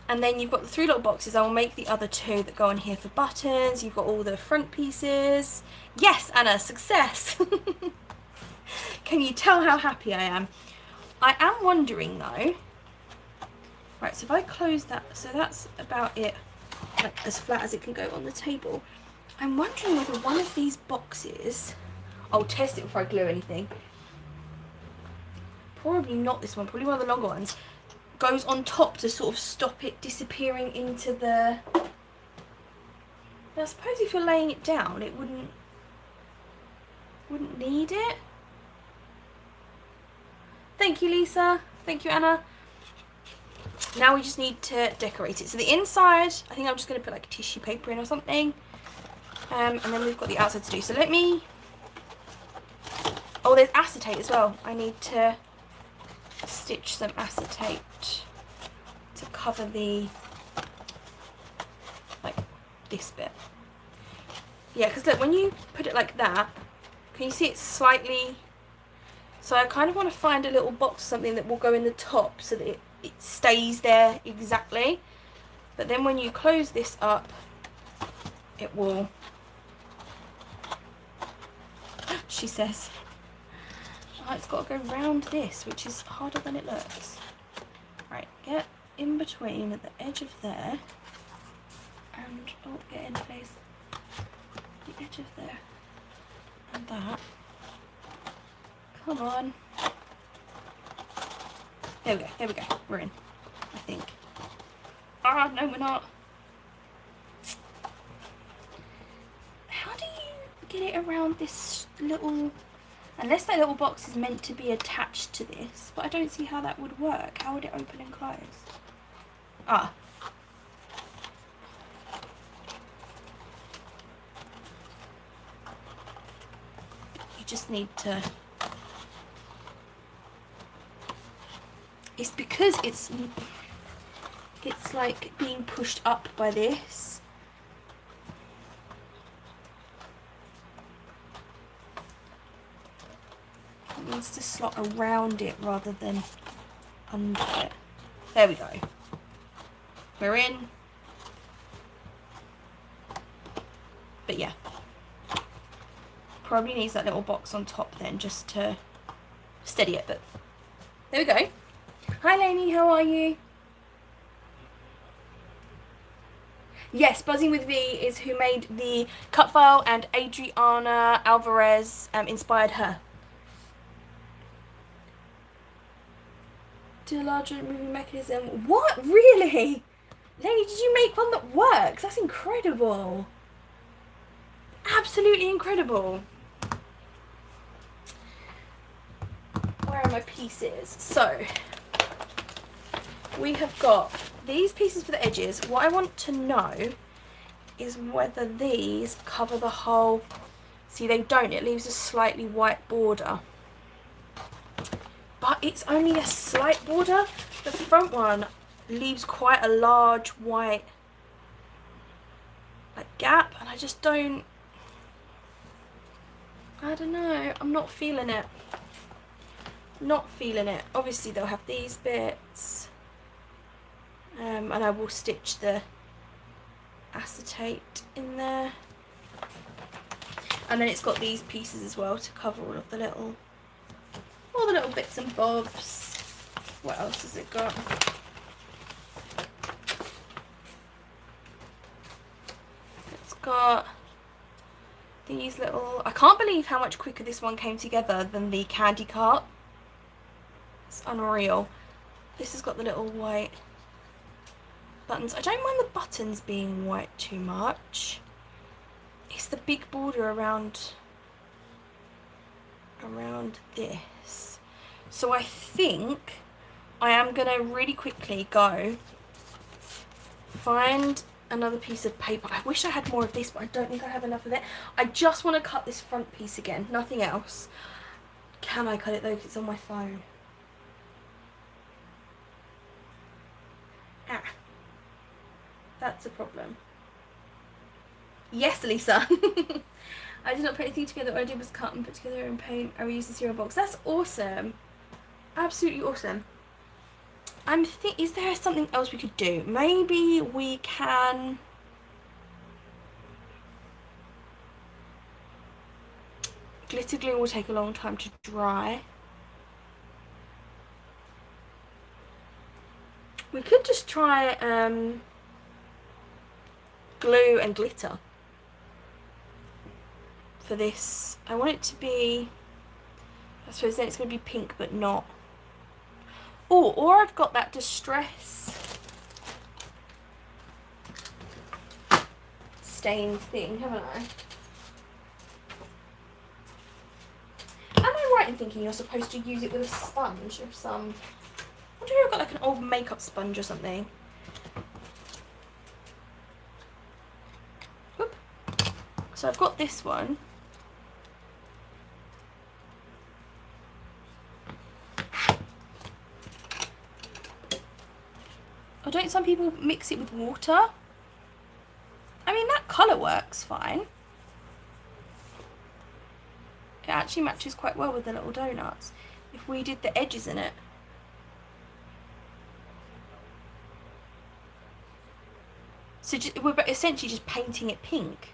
then you've got the 3 little boxes. I will make the other 2 that go on here for buttons. You've got all the front pieces. Yes, Anna, success. Can you tell how happy I am? I am wondering though. Right, so if I close that, so that's about it, like, as flat as it can go on the table. I'm wondering whether one of these boxes, I'll test it before I glue anything. Probably not this one, probably one of the longer ones. Goes on top to sort of stop it disappearing into the... I suppose if you're laying it down, it wouldn't need it. Thank you, Lisa. Thank you, Anna. Now we just need to decorate it. So the inside, I think I'm just going to put like tissue paper in or something. And then we've got the outside to do. So let me... Oh, there's acetate as well. I need to stitch some acetate to cover the... like this bit. Yeah, because look, when you put it like that, can you see it's slightly... So I kind of want to find a little box or something that will go in the top so that it stays there exactly. But then when you close this up, it will... She says. Oh, it's got to go round this, which is harder than it looks. Right, get in between at the edge of there. And, oh, get in place. The edge of there. And that. Come on. There we go, there we go. We're in, I think. Ah, no, we're not. How do you get it around this little... Unless that little box is meant to be attached to this, but I don't see how that would work. How would it open and close? Ah. You just need to... It's because it's like being pushed up by this. It needs to slot around it rather than under it. There we go. We're in. But yeah. Probably needs that little box on top then just to steady it, but there we go. Hi Lainey, how are you? Yes, Buzzing with V is who made the cut file, and Adriana Alvarez inspired her. Do a larger moving mechanism. What? Really? Lainey, did you make one that works? That's incredible. Absolutely incredible. Where are my pieces? So, we have got these pieces for the edges. What I want to know is whether these cover the whole... See, they don't. It leaves a slightly white border. But it's only a slight border. The front one leaves quite a large white gap, and I just don't... I don't know. I'm not feeling it. Not feeling it. Obviously, they'll have these bits. And I will stitch the acetate in there. And then it's got these pieces as well to cover all the little bits and bobs. What else has it got? It's got these little... I can't believe how much quicker this one came together than the candy cart. It's unreal. This has got the little white buttons. I don't mind the buttons being white too much. It's the big border around this. So I think I am gonna really quickly go find another piece of paper. I wish I had more of this, but I don't think I have enough of it. I just want to cut this front piece again, nothing else. Can I cut it though, because it's on my phone? Ah, that's a problem. Yes, Lisa. I did not put anything together. What I did was cut and put together and paint. I reused the cereal box. That's awesome. Absolutely awesome. Is there something else we could do? Maybe we can... Glitter glue will take a long time to dry. We could just try glue and glitter for this. I want it to be... I suppose then it's going to be pink, but not... Oh, or I've got that distress stain thing, haven't I? Am I right in thinking you're supposed to use it with a sponge of some... I wonder if I've got like an old makeup sponge or something. Whoop. So I've got this one. Or don't some people mix it with water? I mean, that colour works fine. It actually matches quite well with the little donuts if we did the edges in it. So we're essentially just painting it pink.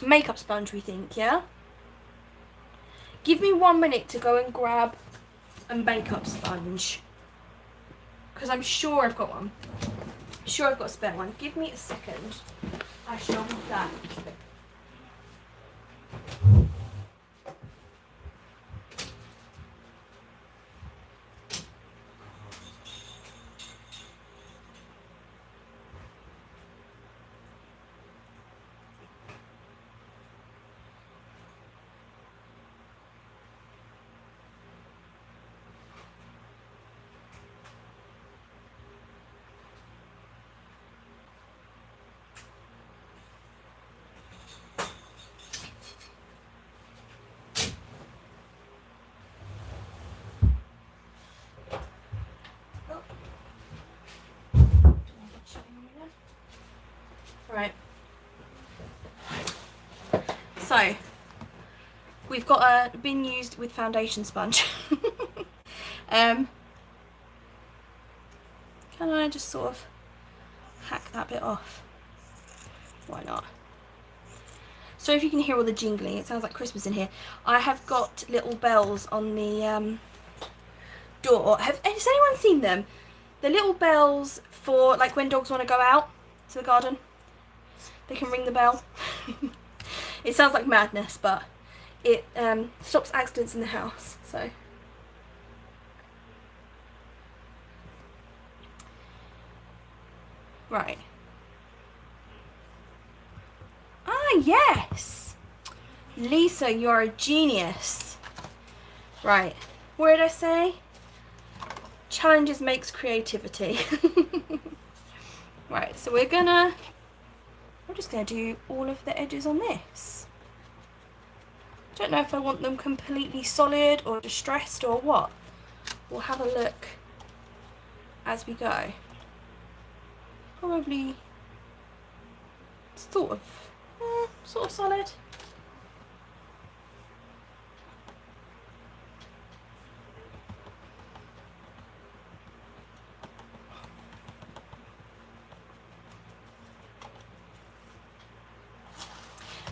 makeup sponge, we think, yeah? Give me 1 minute to go and grab a makeup sponge. Because I'm sure I've got one. I'm sure I've got a spare one. Give me a second. I shall be back. Right. So, we've got a bin used with foundation sponge. Can I just sort of hack that bit off? Why not? So if you can hear all the jingling, it sounds like Christmas in here. I have got little bells on the door. Has anyone seen them? The little bells for like when dogs want to go out to the garden. They can ring the bell. It sounds like madness, but it stops accidents in the house. So right. Ah, yes. Lisa, you're a genius. Right. What did I say? Challenges makes creativity. Right, so we're just gonna do all of the edges on this. I don't know if I want them completely solid or distressed or what. We'll have a look as we go. Probably sort of solid.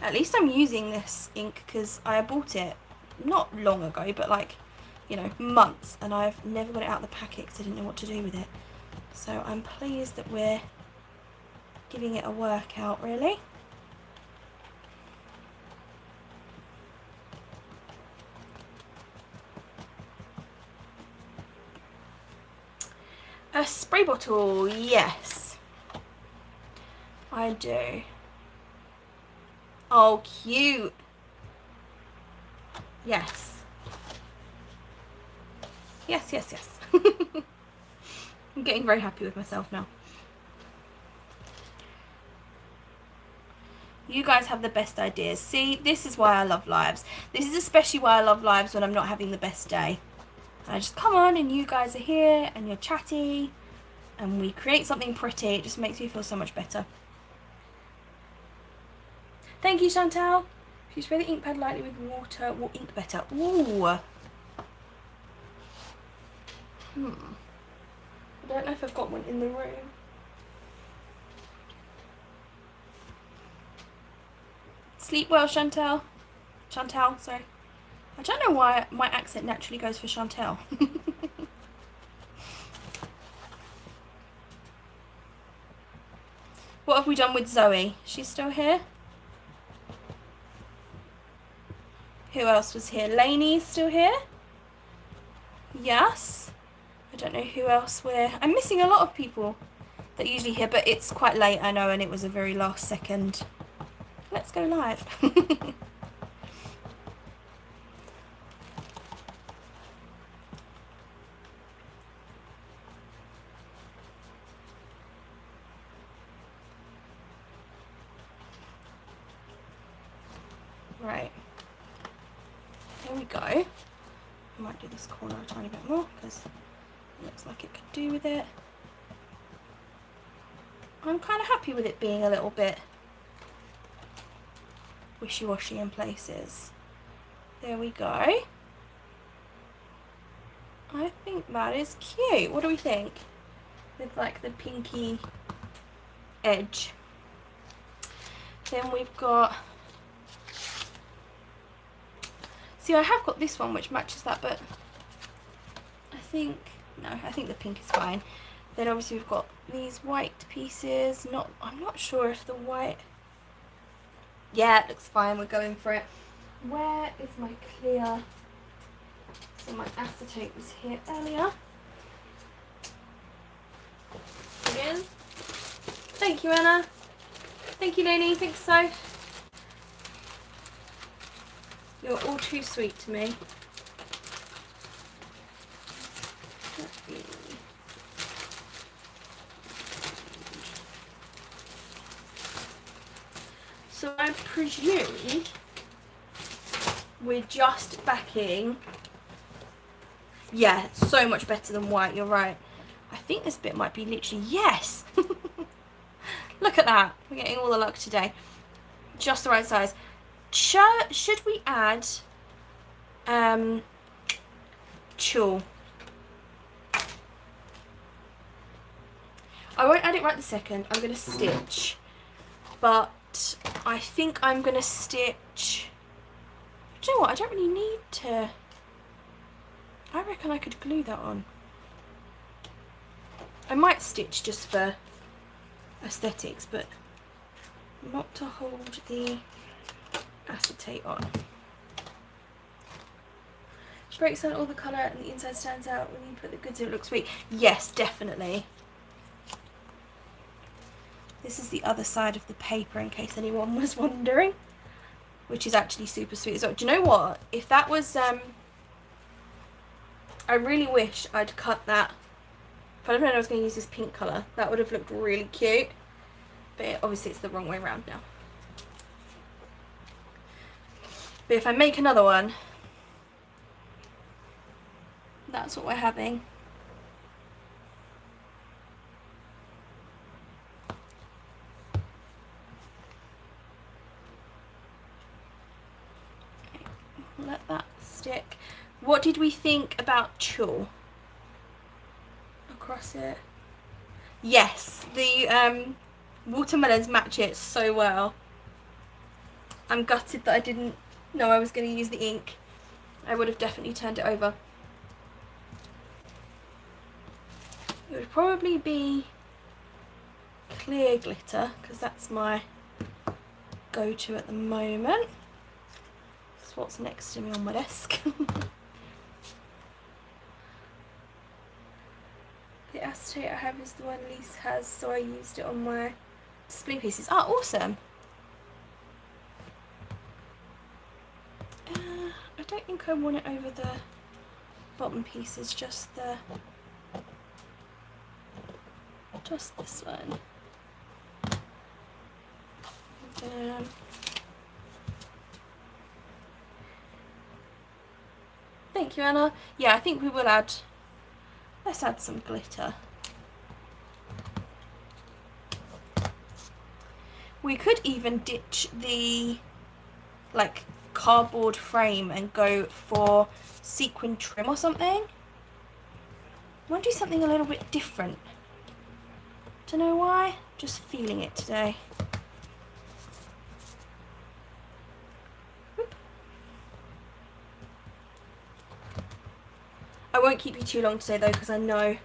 At least I'm using this ink because I bought it not long ago, but like, you know, months, and I've never got it out of the packet because I didn't know what to do with it. So I'm pleased that we're giving it a workout, really. A spray bottle, yes. I do. Oh, cute. Yes. Yes, yes, yes. I'm getting very happy with myself now. You guys have the best ideas. See, this is why I love lives. This is especially why I love lives when I'm not having the best day. I just come on and you guys are here and you're chatty and we create something pretty. It just makes me feel so much better. Thank you, Chantal. If you spray the ink pad lightly with water, will ink better? Ooh. I don't know if I've got one in the room. Sleep well, Chantal. Chantal, sorry. I don't know why my accent naturally goes for Chantal. What have we done with Zoe? She's still here? Who else was here? Lainey's still here? Yes. I don't know who else I'm missing a lot of people that are usually here, but it's quite late, I know, and it was a very last second. Let's go live. Right. There we go. I might do this corner a tiny bit more because it looks like it could do with it. I'm kind of happy with it being a little bit wishy-washy in places. There we go. I think that is cute. What do we think? With like the pinky edge. Then we've got See, I have got this one which matches that, but I think, no, I think the pink is fine. Then obviously we've got these white pieces. I'm not sure if the white, yeah, it looks fine, we're going for it. Where is my clear? So my acetate was here earlier. It is. Thank you, Anna. Thank you, Lainey. Thanks, so. You're all too sweet to me. So I presume we're just backing. Yeah, so much better than white, you're right. I think this bit might be literally, yes! Look at that. We're getting all the luck today. Just the right size. Should we add tulle? I won't add it right this second. I'm going to stitch. But I think I'm going to stitch. Do you know what? I don't really need to. I reckon I could glue that on. I might stitch just for aesthetics, but not to hold the acetate on. Breaks out all the colour and the inside stands out when you put the goods in. It looks sweet. Yes, definitely. This is the other side of the paper in case anyone was wondering, which is actually super sweet as well. Do you know what? If that was, I really wish I'd cut that. If I'd known I was going to use this pink colour, that would have looked really cute. But obviously it's the wrong way around now. But if I make another one, that's what we're having. Okay, let that stick. What did we think about tulle? Across it. Yes, the watermelons match it so well. I'm gutted that I didn't know I was going to use the ink. I would have definitely turned it over. It would probably be clear glitter because that's my go-to at the moment. That's what's next to me on my desk. The acetate I have is the one Lise has, so I used it on my display pieces. Ah, awesome! I don't think I want it over the bottom pieces, just this one. And then thank you, Anna. Yeah, I think we will add. Let's add some glitter. We could even ditch the like cardboard frame and go for sequin trim or something. I want to do something a little bit different. Don't know why, just feeling it today. Whoop. I won't keep you too long today though, because I know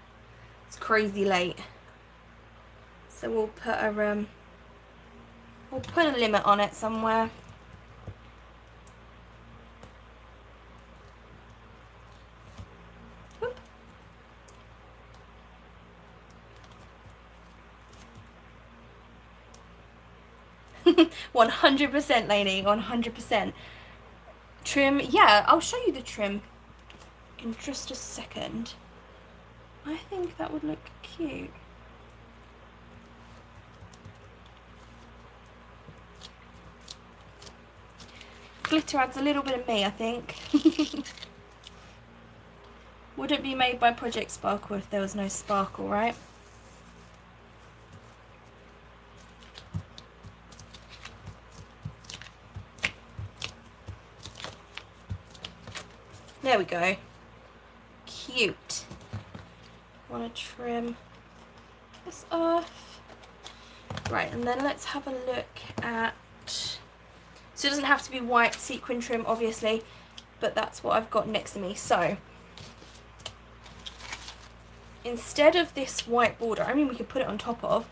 it's crazy late. So we'll put a limit on it somewhere. Whoop. 100%, Lainey, 100%. Trim, yeah, I'll show you the trim in just a second. I think that would look cute. Glitter adds a little bit of me, I think. Wouldn't be made by Project Sparkle if there was no sparkle, right? There we go. Cute. Want to trim this off. Right, and then let's have a look at... So it doesn't have to be white sequin trim, obviously. but that's what I've got next to me. So instead of this white border, I mean, we could put it on top of,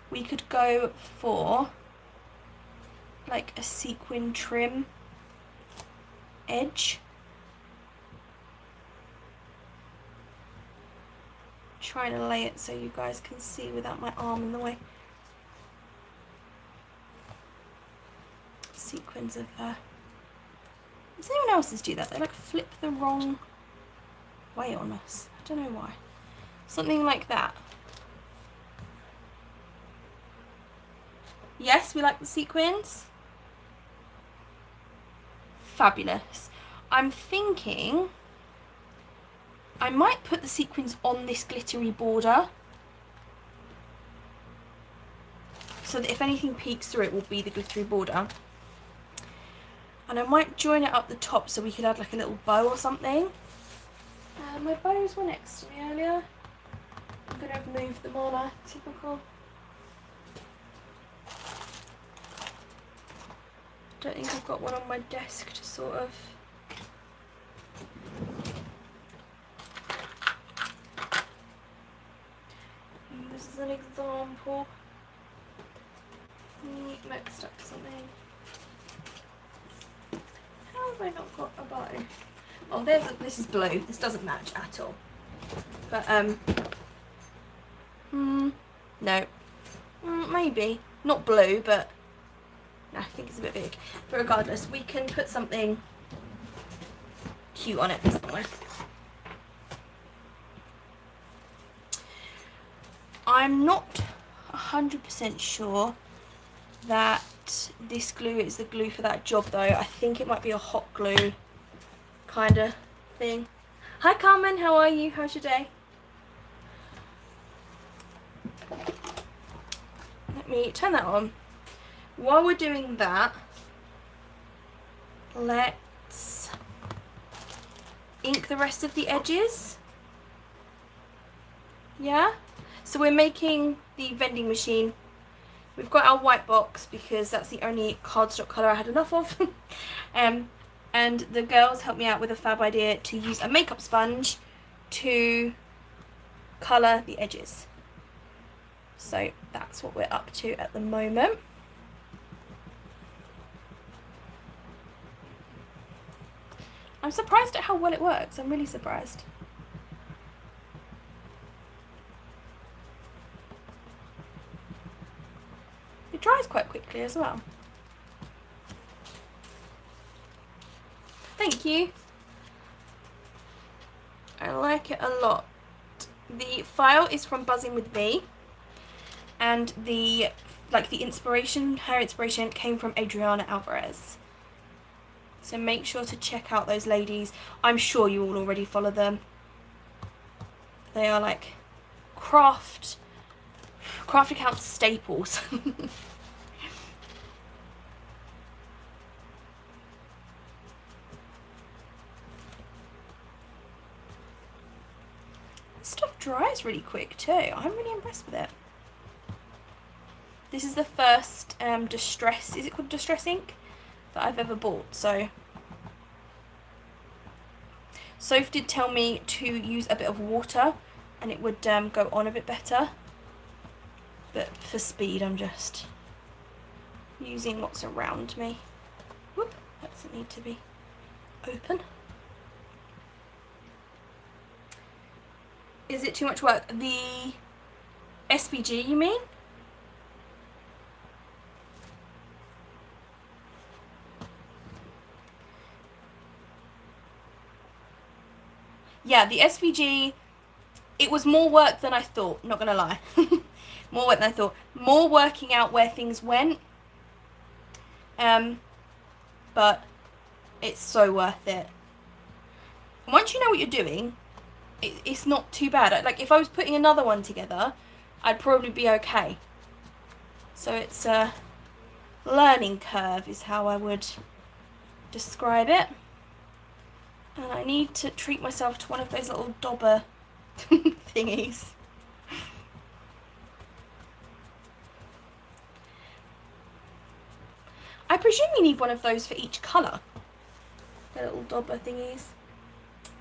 we could go for like a sequin trim edge. Trying to lay it so you guys can see without my arm in the way. Sequins of does anyone else's do that? They like flip the wrong way on us. I don't know why. Something like that. Yes, we like the sequins. Fabulous. I'm thinking I might put the sequins on this glittery border so that if anything peeks through it will be the glittery border. And I might join it up the top so we could add like a little bow or something. My bows were next to me earlier. I'm going to have moved them on, typical. Don't think I've got one on my desk to sort of use as an example. Mixed up something. How have I not got a bow? Oh, this is blue. This doesn't match at all. But no, maybe not blue, but no, I think it's a bit big. But regardless, we can put something cute on it somewhere. I'm not 100% sure that this glue is the glue for that job though. I think it might be a hot glue kind of thing. Hi Carmen, how are you? How's your day? Let me turn that on. While we're doing that, let's ink the rest of the edges. Yeah? So we're making the vending machine. We've got our white box because that's the only cardstock colour I had enough of. And the girls helped me out with a fab idea to use a makeup sponge to colour the edges. So that's what we're up to at the moment. I'm surprised at how well it works. I'm really surprised. It dries quite quickly as well. Thank you. I like it a lot. The file is from Buzzing with Bee, and the inspiration, her inspiration came from Adriana Alvarez. So make sure to check out those ladies. I'm sure you all already follow them. They are like craft account staples. Stuff dries really quick too. I'm really impressed with it. This is the first distress, is it called distress ink, that I've ever bought. So Soph did tell me to use a bit of water and it would go on a bit better, but for speed I'm just using what's around me. Whoop, that doesn't need to be open. Is it too much work? The SVG, you mean? Yeah, the SVG, it was more work than I thought, not gonna lie. More work than I thought. More working out where things went. But it's so worth it. Once you know what you're doing, it's not too bad. Like, if I was putting another one together, I'd probably be okay. So it's a learning curve is how I would describe it. And I need to treat myself to one of those little dauber thingies. I presume you need one of those for each colour. the little dobber thingies.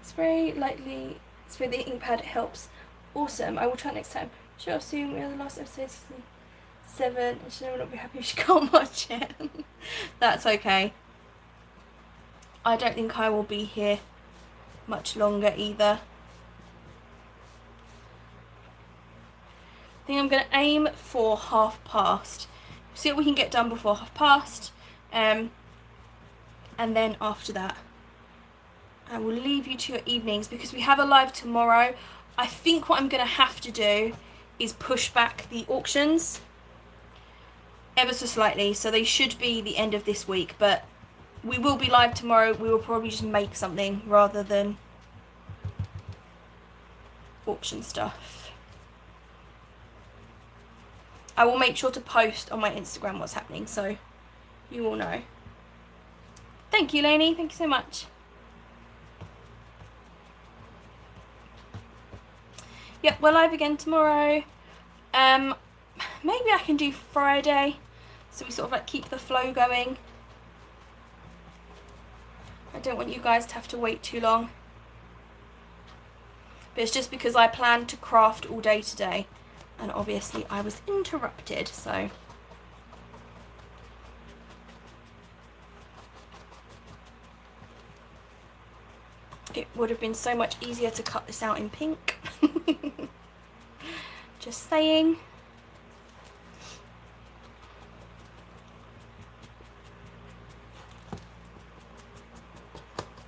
Spray lightly, spray the ink pad, helps. Awesome, I will try next time. Sure, soon, we're the last episode, season 7, and she will not be happy if she can't watch it. That's okay. I don't think I will be here much longer either. I think I'm going to aim for past. See what we can get done before past. And then after that, I will leave you to your evenings because we have a live tomorrow. I think what I'm going to have to do is push back the auctions ever so slightly. So they should be the end of this week, but we will be live tomorrow. We will probably just make something rather than auction stuff. I will make sure to post on my Instagram what's happening so you all know. Thank you, Lainey. Thank you so much. Yep, we're live again tomorrow. Maybe I can do Friday, so we sort of like keep the flow going. I don't want you guys to have to wait too long. But it's just because I planned to craft all day today, and obviously I was interrupted, so. It would have been so much easier to cut this out in pink. Just saying.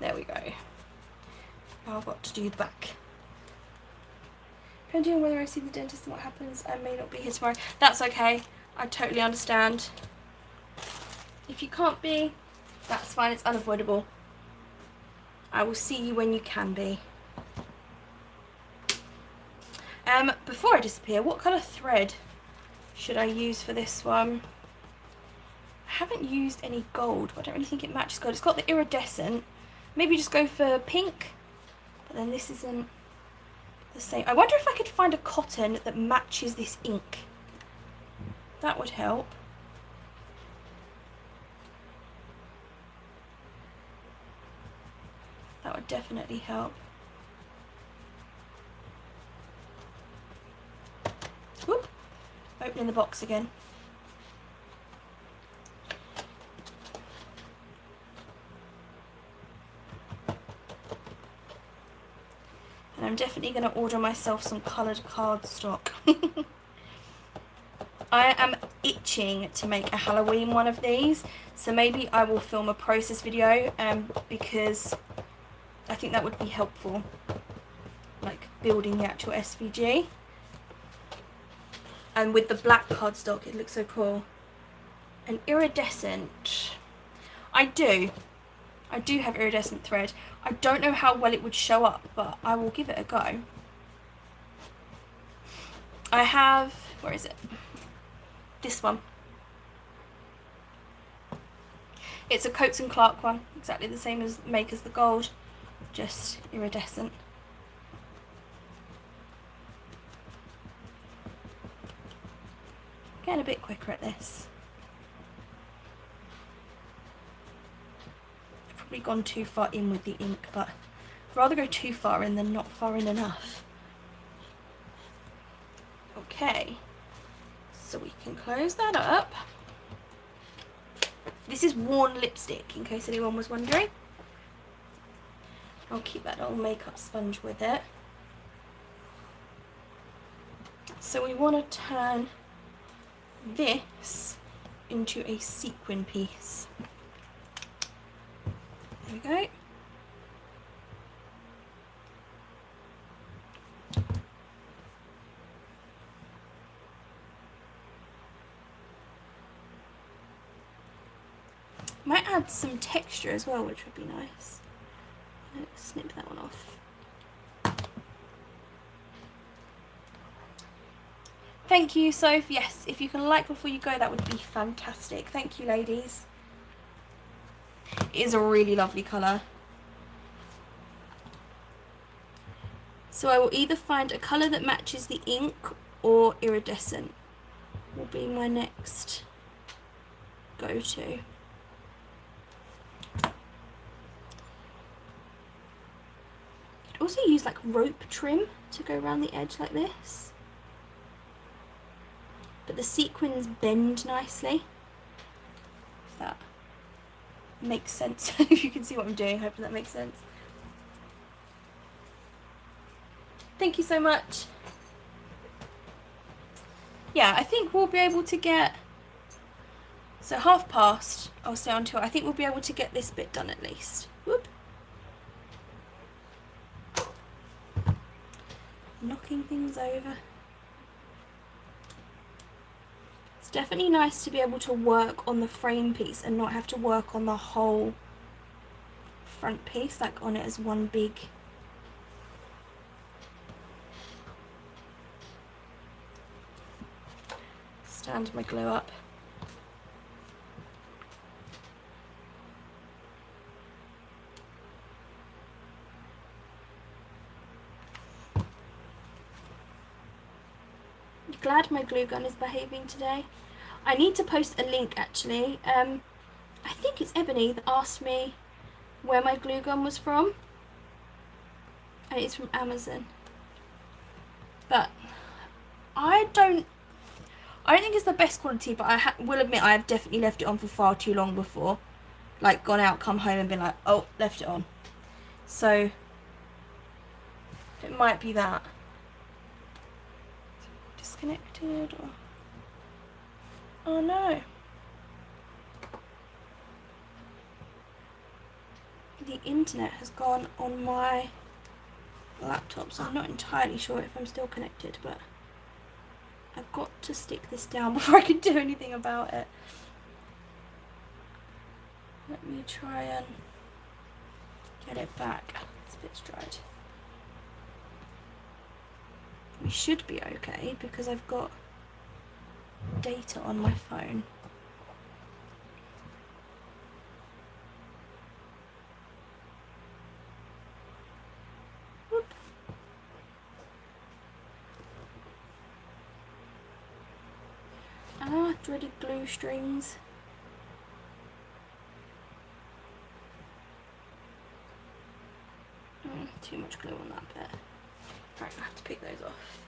There we go. Now I've got to do the back. Depending on whether I see the dentist and what happens, I may not be here tomorrow. That's okay. I totally understand. If you can't be, that's fine. It's unavoidable. I will see you when you can be. Before I disappear, what colour thread should I use for this one? I haven't used any gold, but I don't really think it matches gold. It's got the iridescent. Maybe just go for pink, but then this isn't the same. I wonder if I could find a cotton that matches this ink. That would help. That would definitely help. Whoop. Opening the box again. And I'm definitely going to order myself some coloured cardstock. I am itching to make a Halloween one of these, so maybe I will film a process video because I think that would be helpful, like building the actual SVG. And with the black cardstock, it looks so cool. And iridescent, I do have iridescent thread. I don't know how well it would show up, but I will give it a go. I have, where is it? This one. It's a Coates and Clark one, exactly the same as make as the gold, just iridescent. Getting a bit quicker at this. I've probably gone too far in with the ink, but I'd rather go too far in than not far in enough. Okay, so we can close that up. This is worn lipstick, in case anyone was wondering. I'll keep that little makeup sponge with it. So we want to turn this into a sequin piece. There we go. Might add some texture as well, which would be nice. Let's snip that one off. Thank you, Soph. Yes, if you can like before you go, that would be fantastic. Thank you, ladies. It is a really lovely colour. So I will either find a colour that matches the ink or iridescent will be my next go-to. also use like rope trim to go around the edge like this. But the sequins bend nicely. If that makes sense. If you can see what I'm doing, hopefully that makes sense. Thank you so much. Yeah, I think we'll be able to get, so past, I'll stay on to it. I think we'll be able to get this bit done at least. Whoop. Knocking things over. It's definitely nice to be able to work on the frame piece and not have to work on the whole front piece, like on it as one big. Stand my glue up. Glad my glue gun is behaving today. I need to post a link actually. I think it's Ebony that asked me where my glue gun was from, and it's from Amazon. But I don't think it's the best quality, but I will admit I have definitely left it on for far too long before. Like gone out, come home and been like, oh, left it on. So it might be that. Disconnected or... oh no. The internet has gone on my laptop, so I'm not entirely sure if I'm still connected, but I've got to stick this down before I can do anything about it. Let me try and get it back. This bit's dried. We should be okay because I've got data on my phone. Whoop. Ah, dreaded glue strings. Too much glue on that bit. Right, I have to pick those off.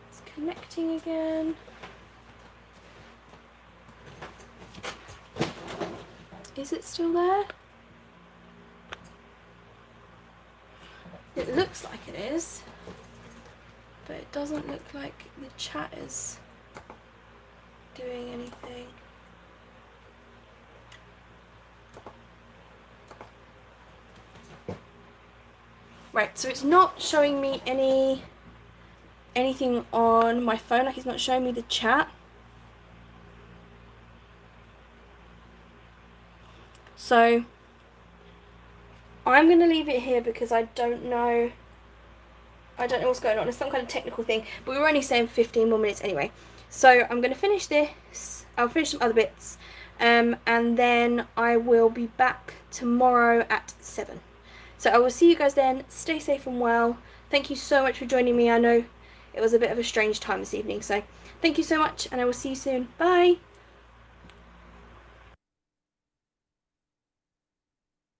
It's connecting again. Is it still there? It looks like it is, but it doesn't look like the chat is doing anything. Right, so it's not showing me anything on my phone, like it's not showing me the chat. So I'm going to leave it here because I don't know what's going on. It's some kind of technical thing, but we were only saying 15 more minutes anyway. So I'm going to finish this. I'll finish some other bits, and then I will be back tomorrow at 7. So I will see you guys then. Stay safe and well. Thank you so much for joining me. I know it was a bit of a strange time this evening, so thank you so much, and I will see you soon. Bye.